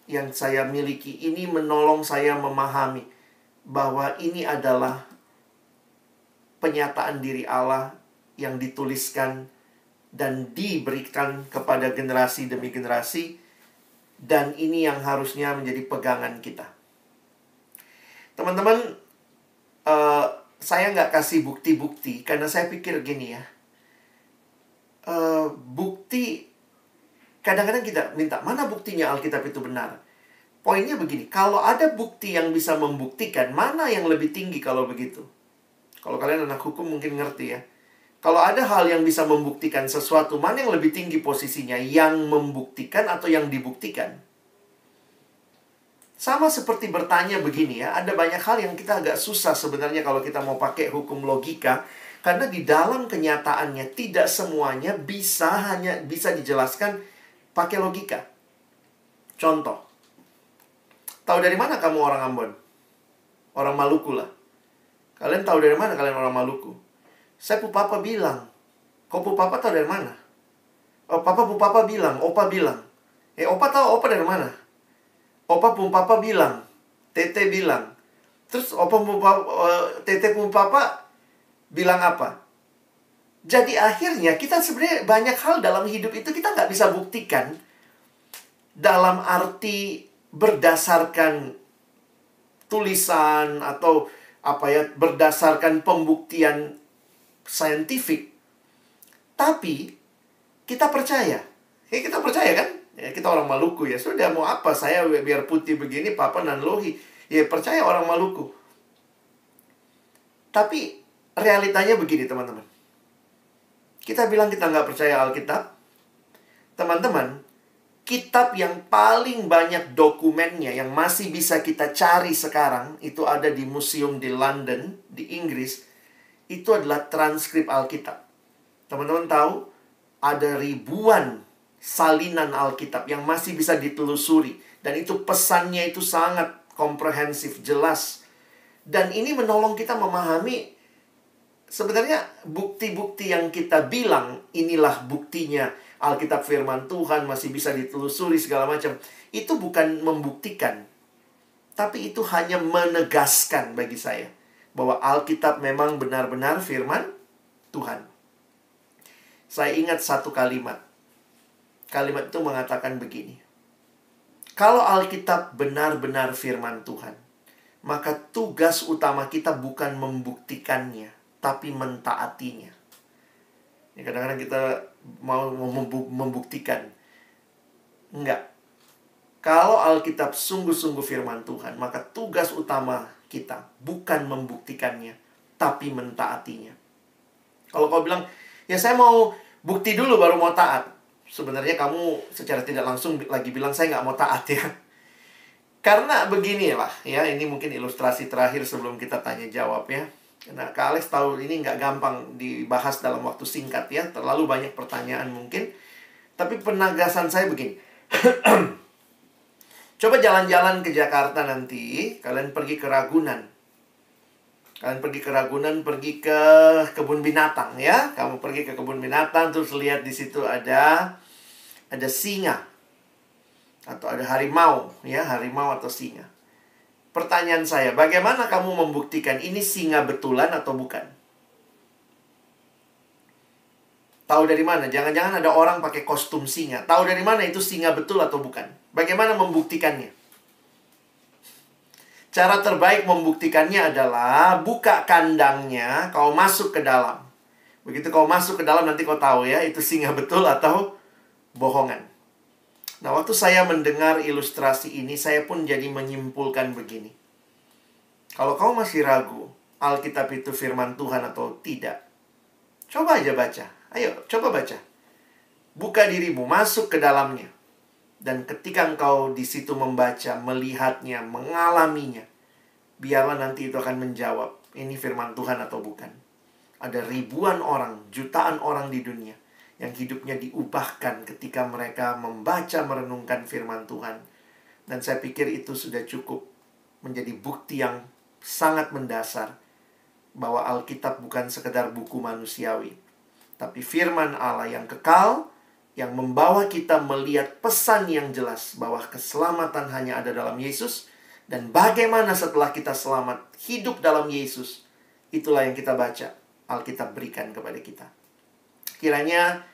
yang saya miliki, ini menolong saya memahami bahwa ini adalah penyataan diri Allah yang dituliskan dan diberikan kepada generasi demi generasi. Dan ini yang harusnya menjadi pegangan kita. Teman-teman, saya nggak kasih bukti-bukti karena saya pikir gini ya. Bukti, kadang-kadang kita minta, mana buktinya Alkitab itu benar? Poinnya begini, kalau ada bukti yang bisa membuktikan, mana yang lebih tinggi kalau begitu? Kalau kalian anak hukum mungkin ngerti ya. Kalau ada hal yang bisa membuktikan sesuatu, mana yang lebih tinggi posisinya? Yang membuktikan atau yang dibuktikan? Sama seperti bertanya begini ya, ada banyak hal yang kita agak susah sebenarnya kalau kita mau pakai hukum logika. Karena di dalam kenyataannya tidak semuanya hanya bisa dijelaskan pakai logika. Contoh, tahu dari mana kamu orang Ambon? Orang Maluku lah. Kalian tahu dari mana kalian orang Maluku? Saya Pupapa bilang. Kok Pupapa tahu dari mana? Oh, Pupapa bilang, Opa bilang. Opa tahu Opa dari mana? Opa Pupapa bilang, Tete bilang. Terus Tete Pupapa bilang apa? Jadi akhirnya kita sebenarnya banyak hal dalam hidup itu kita nggak bisa buktikan dalam arti berdasarkan tulisan atau berdasarkan pembuktian saintifik. Tapi kita percaya. Kita percaya kan? Ya, kita orang Maluku ya. Sudah mau apa saya biar putih begini, Papa nan lohi. Ya percaya orang Maluku. Tapi realitanya begini teman-teman. Kita bilang kita nggak percaya Alkitab. Teman-teman, kitab yang paling banyak dokumennya yang masih bisa kita cari sekarang, itu ada di museum di London, di Inggris. Itu adalah transkrip Alkitab. Teman-teman tahu, ada ribuan salinan Alkitab yang masih bisa ditelusuri. Dan itu pesannya itu sangat komprehensif, jelas. Dan ini menolong kita memahami sebenarnya bukti-bukti yang kita bilang inilah buktinya Alkitab firman Tuhan masih bisa ditelusuri segala macam. Itu bukan membuktikan, tapi itu hanya menegaskan bagi saya bahwa Alkitab memang benar-benar firman Tuhan. Saya ingat satu kalimat. Kalimat itu mengatakan begini. Kalau Alkitab benar-benar firman Tuhan, maka tugas utama kita bukan membuktikannya, tapi mentaatinya. Ya, kadang-kadang kita mau membuktikan. Enggak. Kalau Alkitab sungguh-sungguh firman Tuhan, maka tugas utama kita bukan membuktikannya, tapi mentaatinya. Kalau kau bilang, ya saya mau bukti dulu baru mau taat. Sebenarnya kamu secara tidak langsung lagi bilang saya nggak mau taat ya. Karena begini lah ya, ini mungkin ilustrasi terakhir sebelum kita tanya jawab ya. Nah, Kak Alex tahu ini nggak gampang dibahas dalam waktu singkat ya. Terlalu banyak pertanyaan mungkin. Tapi penegasan saya begini. Coba jalan-jalan ke Jakarta nanti, kalian pergi ke Ragunan. Kalian pergi ke Ragunan, pergi ke kebun binatang ya. Kamu pergi ke kebun binatang, terus lihat di situ ada singa. Atau ada harimau ya, harimau atau singa. Pertanyaan saya, bagaimana kamu membuktikan ini singa betulan atau bukan? Tahu dari mana? Jangan-jangan ada orang pakai kostum singa. Tahu dari mana itu singa betul atau bukan? Bagaimana membuktikannya? Cara terbaik membuktikannya adalah buka kandangnya, kau masuk ke dalam. Begitu kau masuk ke dalam, nanti kau tahu ya, itu singa betul atau bohongan. Nah, waktu saya mendengar ilustrasi ini, saya pun jadi menyimpulkan begini. Kalau kau masih ragu, Alkitab itu firman Tuhan atau tidak, coba aja baca. Ayo, coba baca. Buka dirimu, masuk ke dalamnya. Dan ketika engkau di situ membaca, melihatnya, mengalaminya, biarlah nanti itu akan menjawab, ini firman Tuhan atau bukan. Ada ribuan orang, jutaan orang di dunia yang hidupnya diubahkan ketika mereka membaca, merenungkan firman Tuhan. Dan saya pikir itu sudah cukup menjadi bukti yang sangat mendasar bahwa Alkitab bukan sekedar buku manusiawi, tapi firman Allah yang kekal, yang membawa kita melihat pesan yang jelas bahwa keselamatan hanya ada dalam Yesus. Dan bagaimana setelah kita selamat hidup dalam Yesus, itulah yang kita baca Alkitab berikan kepada kita. Kiranya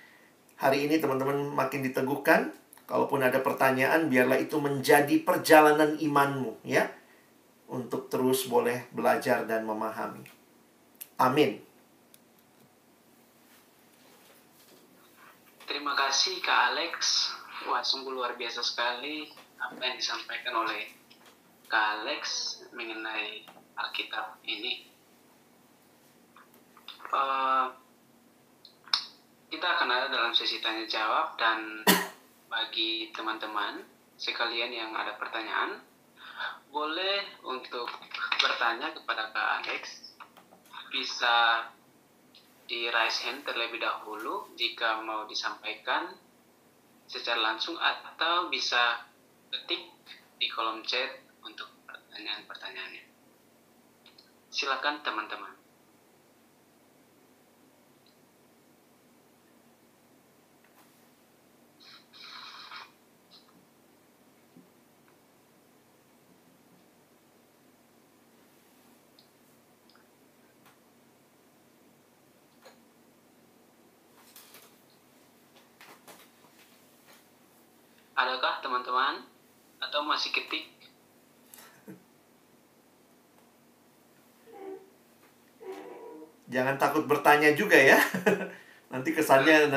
hari ini teman-teman makin diteguhkan. Kalaupun ada pertanyaan, biarlah itu menjadi perjalanan imanmu ya, untuk terus boleh belajar dan memahami. Amin. Terima kasih Kak Alex. Wah, sungguh luar biasa sekali apa yang disampaikan oleh Kak Alex mengenai Alkitab ini. Kita akan ada dalam sesi tanya jawab, dan bagi teman-teman sekalian yang ada pertanyaan, boleh untuk bertanya kepada Kak Alex. Bisa di raise hand terlebih dahulu jika mau disampaikan secara langsung, atau bisa ketik di kolom chat untuk pertanyaan-pertanyaannya. Silakan teman-teman. Adakah teman-teman? Atau masih ketik? Jangan takut bertanya juga ya. Nanti kesannya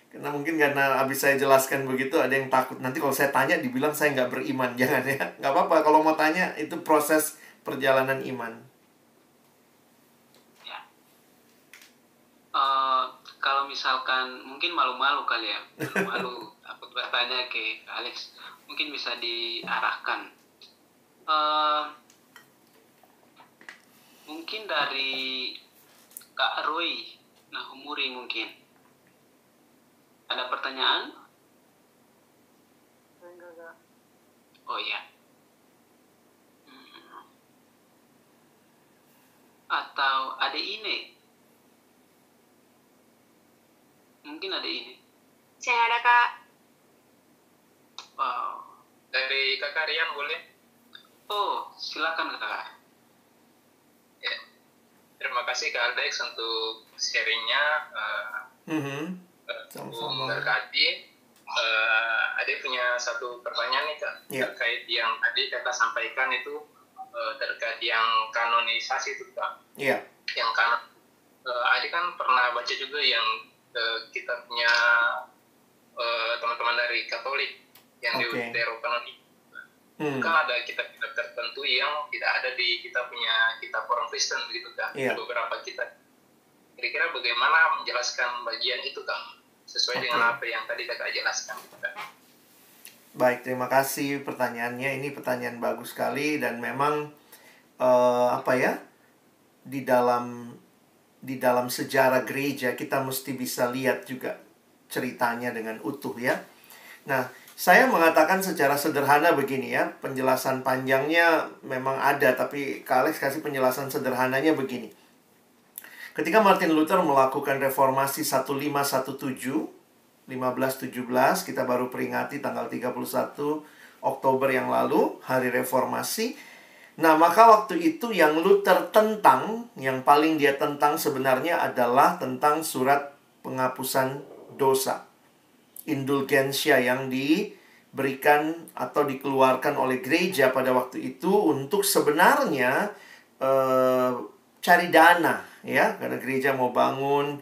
karena mungkin karena habis saya jelaskan begitu ada yang takut. Nanti kalau saya tanya dibilang saya nggak beriman. Jangan ya. Nggak apa-apa kalau mau tanya, itu proses perjalanan iman. Ya. Kalau misalkan mungkin malu-malu kali ya. Malu takut bertanya ke Alex. Mungkin bisa diarahkan. Mungkin dari Kak Roy Nahumuri mungkin. Ada pertanyaan? Enggak. Oh ya. Atau ada ini? Mungkin ada ini. Saya ada, Kak. Wow. Dari Kakak Rian boleh? Oh, silakan Kakak. Ya. Terima kasih Kak Alex untuk sharingnya. Sama-sama. Berkati. Adik punya satu pertanyaan nih Kak, terkait yang tadi Kakak sampaikan itu terkait yang kanonisasi itu Kak. Iya. Yang kanon. Adik kan pernah baca juga yang kitabnya teman-teman dari Katolik yang di Deuterokanoni. Kan ada kitab-kitab tertentu yang tidak ada di kita punya kitab orang Kristen begitu Kak. Ada beberapa kitab. Kira-kira bagaimana menjelaskan bagian itu Kak? Sesuai dengan apa yang tadi Kakak jelaskan Kak. Baik, terima kasih pertanyaannya. Ini pertanyaan bagus sekali dan memang di dalam sejarah gereja kita mesti bisa lihat juga ceritanya dengan utuh ya. Nah, saya mengatakan secara sederhana begini ya. Penjelasan panjangnya memang ada, tapi Kak Alex kasih penjelasan sederhananya begini. Ketika Martin Luther melakukan reformasi 1517, kita baru peringati tanggal 31 Oktober yang lalu, hari reformasi. Nah, maka waktu itu yang Luther tentang, yang paling dia tentang sebenarnya adalah tentang surat penghapusan dosa. Indulgensia yang diberikan atau dikeluarkan oleh gereja pada waktu itu untuk sebenarnya cari dana, ya, karena gereja mau bangun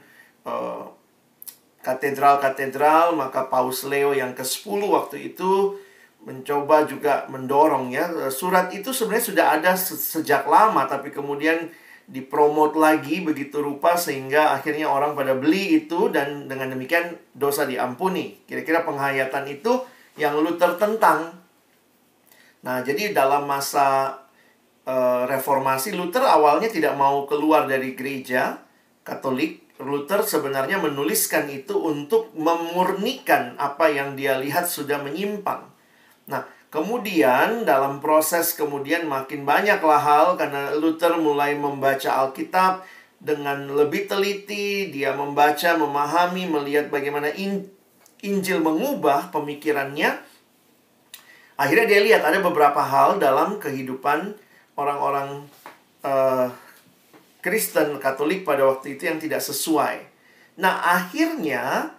katedral-katedral, maka Paus Leo yang ke-10 waktu itu mencoba juga mendorong ya. Surat itu sebenarnya sudah ada sejak lama, tapi kemudian dipromot lagi begitu rupa sehingga akhirnya orang pada beli itu dan dengan demikian dosa diampuni. Kira-kira penghayatan itu yang Luther tentang. Nah, jadi dalam masa reformasi, Luther awalnya tidak mau keluar dari gereja Katolik. Luther sebenarnya menuliskan itu untuk memurnikan apa yang dia lihat sudah menyimpang. Nah, kemudian dalam proses kemudian makin banyaklah hal karena Luther mulai membaca Alkitab dengan lebih teliti. Dia membaca, memahami, melihat bagaimana Injil mengubah pemikirannya. Akhirnya dia lihat ada beberapa hal dalam kehidupan orang-orang Kristen Katolik pada waktu itu yang tidak sesuai. Nah, akhirnya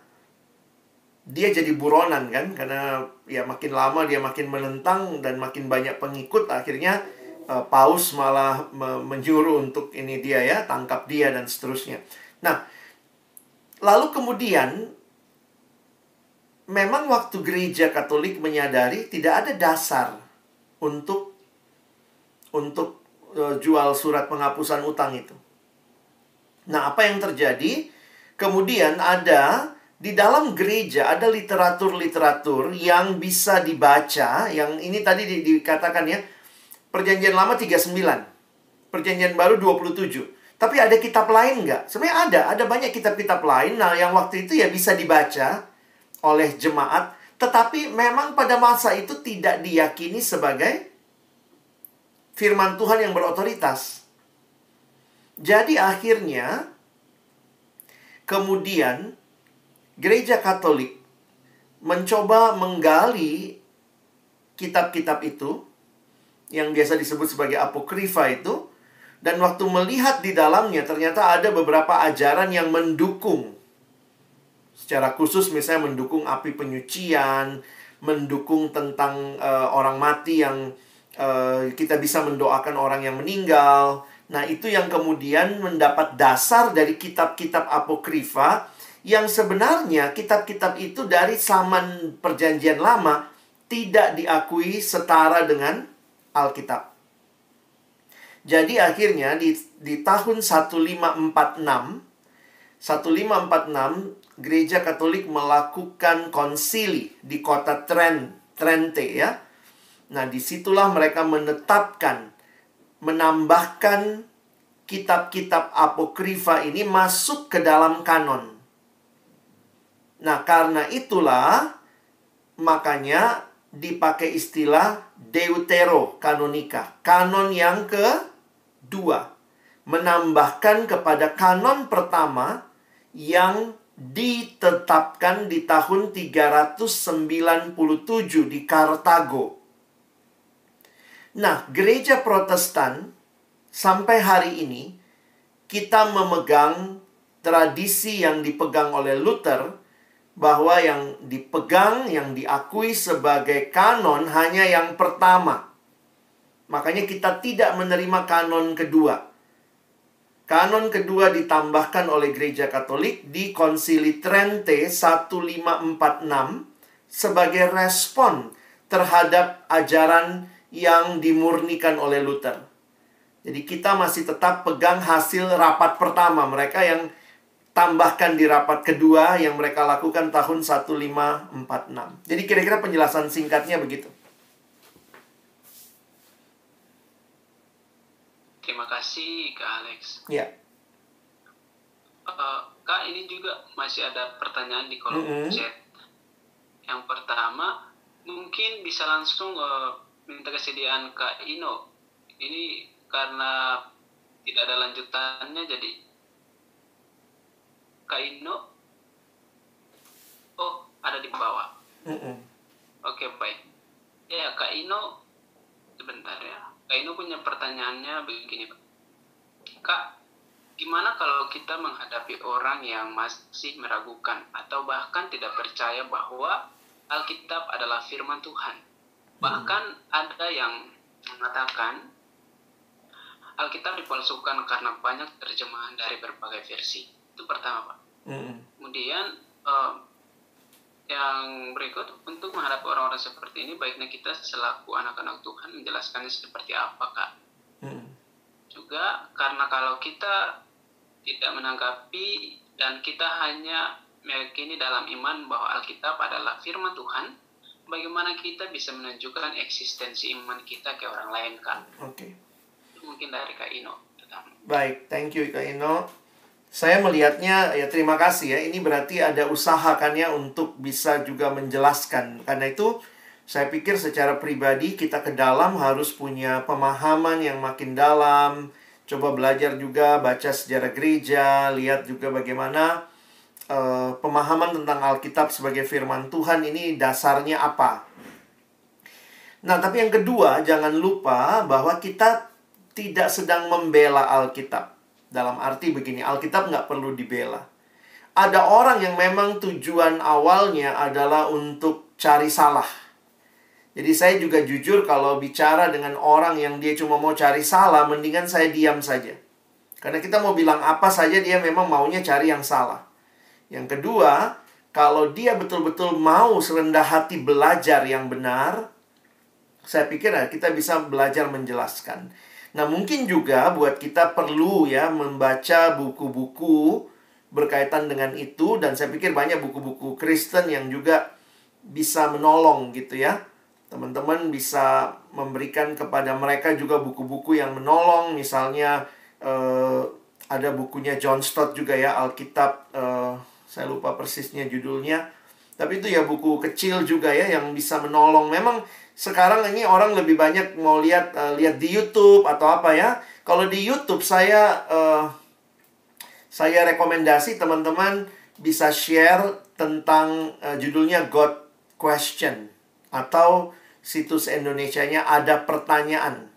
dia jadi buronan kan, karena ya makin lama dia makin menentang dan makin banyak pengikut. Akhirnya Paus malah menyuruh untuk ini dia ya, tangkap dia dan seterusnya. Nah, lalu kemudian memang waktu gereja Katolik menyadari tidak ada dasar untuk jual surat penghapusan utang itu. Nah, apa yang terjadi? Kemudian ada di dalam gereja ada literatur-literatur yang bisa dibaca, yang ini tadi dikatakan ya, Perjanjian Lama 39, Perjanjian Baru 27. Tapi ada kitab lain nggak? Sebenarnya ada banyak kitab-kitab lain. Nah, yang waktu itu ya bisa dibaca oleh jemaat, tetapi memang pada masa itu tidak diyakini sebagai firman Tuhan yang berotoritas. Jadi akhirnya kemudian Gereja Katolik mencoba menggali kitab-kitab itu yang biasa disebut sebagai apokrifa itu, dan waktu melihat di dalamnya ternyata ada beberapa ajaran yang mendukung. Secara khusus misalnya mendukung api penyucian, mendukung tentang orang mati yang kita bisa mendoakan orang yang meninggal. Nah, itu yang kemudian mendapat dasar dari kitab-kitab apokrifa yang sebenarnya kitab-kitab itu dari zaman Perjanjian Lama tidak diakui setara dengan Alkitab. Jadi akhirnya di tahun 1546 Gereja Katolik melakukan konsili di kota Trente ya. Nah, disitulah mereka menetapkan, menambahkan kitab-kitab apokrifa ini masuk ke dalam kanon. Nah, karena itulah makanya dipakai istilah Deuterokanonika, kanon yang kedua, menambahkan kepada kanon pertama yang ditetapkan di tahun 397 di Kartago. Nah, gereja Protestan sampai hari ini kita memegang tradisi yang dipegang oleh Luther, bahwa yang dipegang, yang diakui sebagai kanon hanya yang pertama. Makanya kita tidak menerima kanon kedua. Kanon kedua ditambahkan oleh Gereja Katolik di Konsili Trente 1546 sebagai respon terhadap ajaran yang dimurnikan oleh Luther. Jadi kita masih tetap pegang hasil rapat pertama. Mereka yang tambahkan di rapat kedua yang mereka lakukan tahun 1546. Jadi kira-kira penjelasan singkatnya begitu. Terima kasih Kak Alex. Ya. Kak, ini juga masih ada pertanyaan di kolom chat. Yang pertama, mungkin bisa langsung minta kesediaan Kak Ino. Ini karena tidak ada lanjutannya, jadi Kak Ino, oh ada di bawah. Oke, baik. Ya Kak Ino, sebentar ya. Kak Ino punya pertanyaannya begini, Pak. Kak, gimana kalau kita menghadapi orang yang masih meragukan atau bahkan tidak percaya bahwa Alkitab adalah firman Tuhan? Bahkan ada yang mengatakan Alkitab dipalsukan karena banyak terjemahan dari berbagai versi. Itu pertama, Pak. Kemudian yang berikut, untuk menghadapi orang-orang seperti ini, baiknya kita selaku anak-anak Tuhan menjelaskannya seperti apa, Kak? Juga karena kalau kita tidak menanggapi dan kita hanya meyakini dalam iman bahwa Alkitab adalah firman Tuhan, bagaimana kita bisa menunjukkan eksistensi iman kita ke orang lain, Kak? Oke. Mungkin dari Kak Ino. Baik, thank you Kak Ino. Saya melihatnya, ya terima kasih ya. Ini berarti ada usahakannya untuk bisa juga menjelaskan. Karena itu, saya pikir secara pribadi kita ke dalam harus punya pemahaman yang makin dalam. Coba belajar juga, baca sejarah gereja, lihat juga bagaimana pemahaman tentang Alkitab sebagai firman Tuhan ini dasarnya apa. Nah, tapi yang kedua, jangan lupa bahwa kita tidak sedang membela Alkitab. Dalam arti begini, Alkitab nggak perlu dibela. Ada orang yang memang tujuan awalnya adalah untuk cari salah. Jadi saya juga jujur kalau bicara dengan orang yang dia cuma mau cari salah, mendingan saya diam saja. Karena kita mau bilang apa saja, dia memang maunya cari yang salah. Yang kedua, kalau dia betul-betul mau serendah hati belajar yang benar, saya pikir kita bisa belajar menjelaskan. Nah, mungkin juga buat kita perlu ya membaca buku-buku berkaitan dengan itu. Dan saya pikir banyak buku-buku Kristen yang juga bisa menolong gitu ya. Teman-teman bisa memberikan kepada mereka juga buku-buku yang menolong. Misalnya ada bukunya John Stott juga ya, Alkitab. Saya lupa persisnya judulnya. Tapi itu ya buku kecil juga ya yang bisa menolong. Memang sekarang ini orang lebih banyak mau lihat di YouTube atau apa ya. Kalau di YouTube saya rekomendasi teman-teman bisa share tentang judulnya God Question, atau situs Indonesianya Ada Pertanyaan.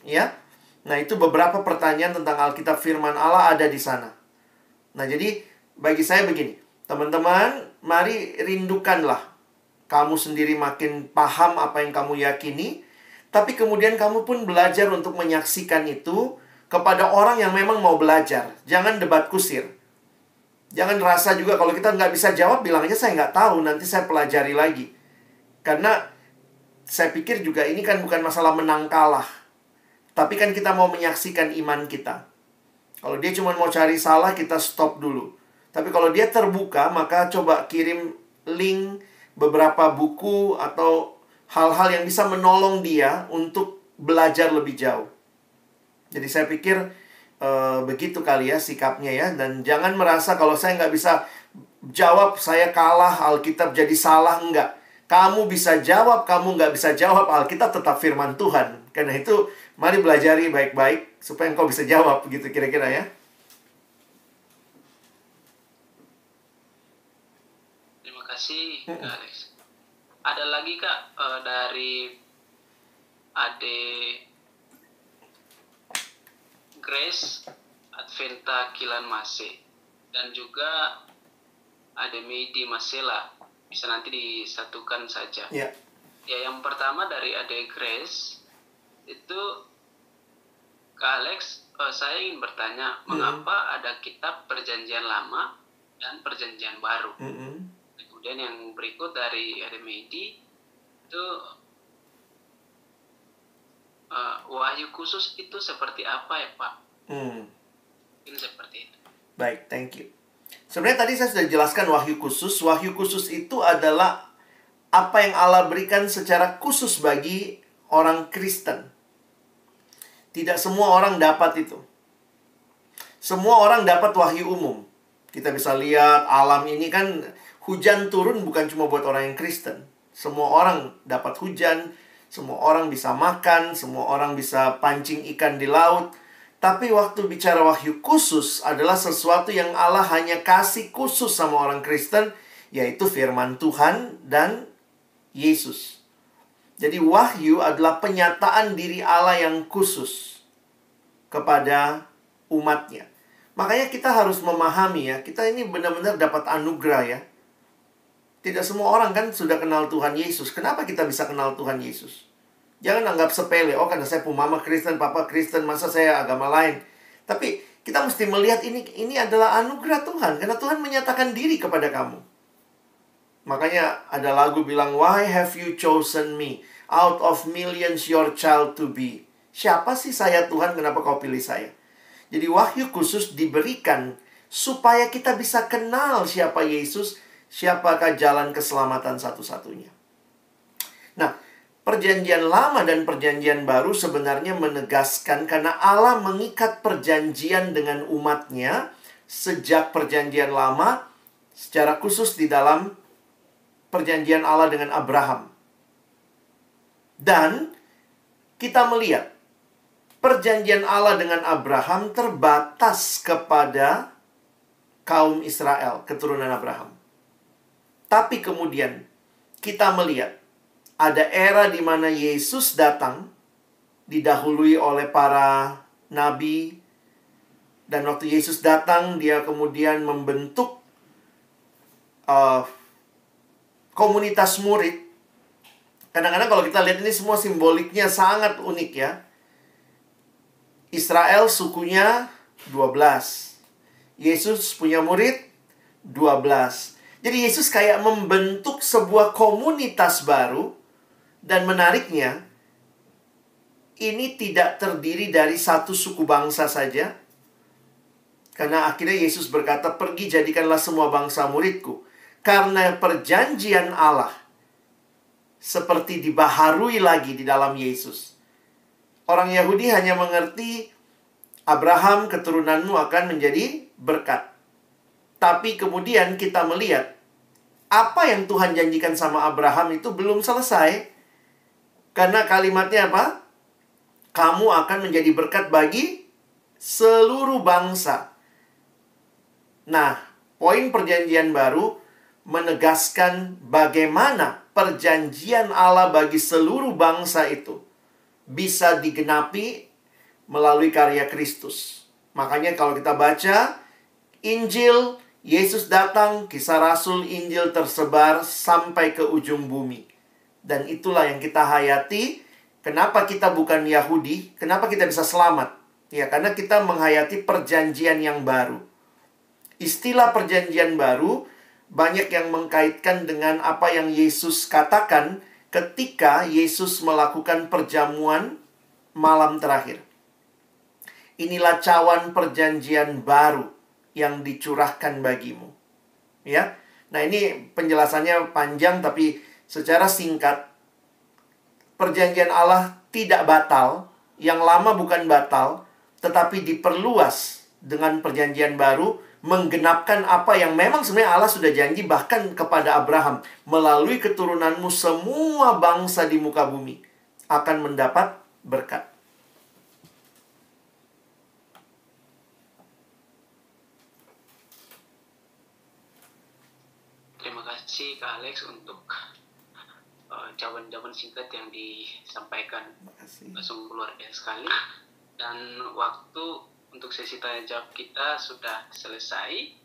Ya. Nah, itu beberapa pertanyaan tentang Alkitab firman Allah ada di sana. Nah, jadi bagi saya begini, teman-teman, mari rindukanlah kamu sendiri makin paham apa yang kamu yakini, tapi kemudian kamu pun belajar untuk menyaksikan itu kepada orang yang memang mau belajar. Jangan debat kusir. Jangan rasa juga kalau kita nggak bisa jawab, bilang aja saya nggak tahu, nanti saya pelajari lagi. Karena saya pikir juga ini kan bukan masalah menang kalah, tapi kan kita mau menyaksikan iman kita. Kalau dia cuma mau cari salah, kita stop dulu. Tapi kalau dia terbuka, maka coba kirim link beberapa buku atau hal-hal yang bisa menolong dia untuk belajar lebih jauh. Jadi saya pikir begitu kali ya sikapnya ya. Dan jangan merasa kalau saya nggak bisa jawab, saya kalah, Alkitab jadi salah. Enggak. Kamu bisa jawab, kamu nggak bisa jawab, Alkitab tetap firman Tuhan. Karena itu, mari belajari baik-baik supaya engkau bisa jawab, gitu kira-kira ya. Terima kasih, Kak Alex. Ada lagi, Kak, dari Ade Grace Adventa Kilan Mase, dan juga Ade Meidi Masela. Bisa nanti disatukan saja. Ya. Ya, yang pertama dari Ade Grace itu, Kak Alex, saya ingin bertanya, mengapa ada kitab Perjanjian Lama dan Perjanjian Baru? Kemudian yang berikut dari Ade Meidi itu, wahyu khusus itu seperti apa ya, Pak? Ini seperti itu. Baik, thank you. Sebenarnya tadi saya sudah jelaskan wahyu khusus. Wahyu khusus itu adalah apa yang Allah berikan secara khusus bagi orang Kristen. Tidak semua orang dapat itu. Semua orang dapat wahyu umum. Kita bisa lihat alam ini kan, hujan turun bukan cuma buat orang yang Kristen. Semua orang dapat hujan, semua orang bisa makan, semua orang bisa pancing ikan di laut. Tapi waktu bicara wahyu khusus adalah sesuatu yang Allah hanya kasih khusus sama orang Kristen, yaitu firman Tuhan dan Yesus. Jadi wahyu adalah penyataan diri Allah yang khusus kepada umatnya. Makanya kita harus memahami ya, kita ini benar-benar dapat anugerah ya. Tidak semua orang kan sudah kenal Tuhan Yesus. Kenapa kita bisa kenal Tuhan Yesus? Jangan anggap sepele, oh karena saya punya mama Kristen, papa Kristen, masa saya agama lain. Tapi kita mesti melihat ini adalah anugerah Tuhan, karena Tuhan menyatakan diri kepada kamu. Makanya ada lagu bilang, why have you chosen me? Out of millions your child to be. Siapa sih saya Tuhan, kenapa kau pilih saya? Jadi wahyu khusus diberikan supaya kita bisa kenal siapa Yesus, siapakah jalan keselamatan satu-satunya. Nah, Perjanjian Lama dan Perjanjian Baru sebenarnya menegaskan karena Allah mengikat perjanjian dengan umatnya sejak Perjanjian Lama, secara khusus di dalam perjanjian Allah dengan Abraham. Dan kita melihat perjanjian Allah dengan Abraham terbatas kepada kaum Israel, keturunan Abraham. Tapi kemudian kita melihat ada era di mana Yesus datang, didahului oleh para nabi. Dan waktu Yesus datang, dia kemudian membentuk komunitas murid. Kadang-kadang kalau kita lihat ini semua simboliknya sangat unik ya. Israel sukunya 12. Yesus punya murid 12. Jadi Yesus kayak membentuk sebuah komunitas baru. Dan menariknya, ini tidak terdiri dari satu suku bangsa saja. Karena akhirnya Yesus berkata, pergi jadikanlah semua bangsa muridku. Karena perjanjian Allah seperti dibaharui lagi di dalam Yesus. Orang Yahudi hanya mengerti, Abraham keturunanmu akan menjadi berkat. Tapi kemudian kita melihat, apa yang Tuhan janjikan sama Abraham itu belum selesai. Karena kalimatnya apa? Kamu akan menjadi berkat bagi seluruh bangsa. Nah, poin perjanjian baru menegaskan bagaimana perjanjian Allah bagi seluruh bangsa itu bisa digenapi melalui karya Kristus. Makanya kalau kita baca Injil, Yesus datang, kisah Rasul, Injil tersebar sampai ke ujung bumi. Dan itulah yang kita hayati. Kenapa kita bukan Yahudi? Kenapa kita bisa selamat? Ya, karena kita menghayati perjanjian yang baru. Istilah perjanjian baru banyak yang mengkaitkan dengan apa yang Yesus katakan ketika Yesus melakukan perjamuan malam terakhir. Inilah cawan perjanjian baru yang dicurahkan bagimu. Ya. Nah, ini penjelasannya panjang tapi secara singkat, perjanjian Allah tidak batal. Yang lama bukan batal, tetapi diperluas dengan perjanjian baru, menggenapkan apa yang memang sebenarnya Allah sudah janji bahkan kepada Abraham. Melalui keturunanmu semua bangsa di muka bumi akan mendapat berkat. Terima kasih Kak Alex untuk jawaban-jawaban singkat yang disampaikan. Langsung keluar biasa sekali. Dan waktu untuk sesi tanya jawab kita sudah selesai.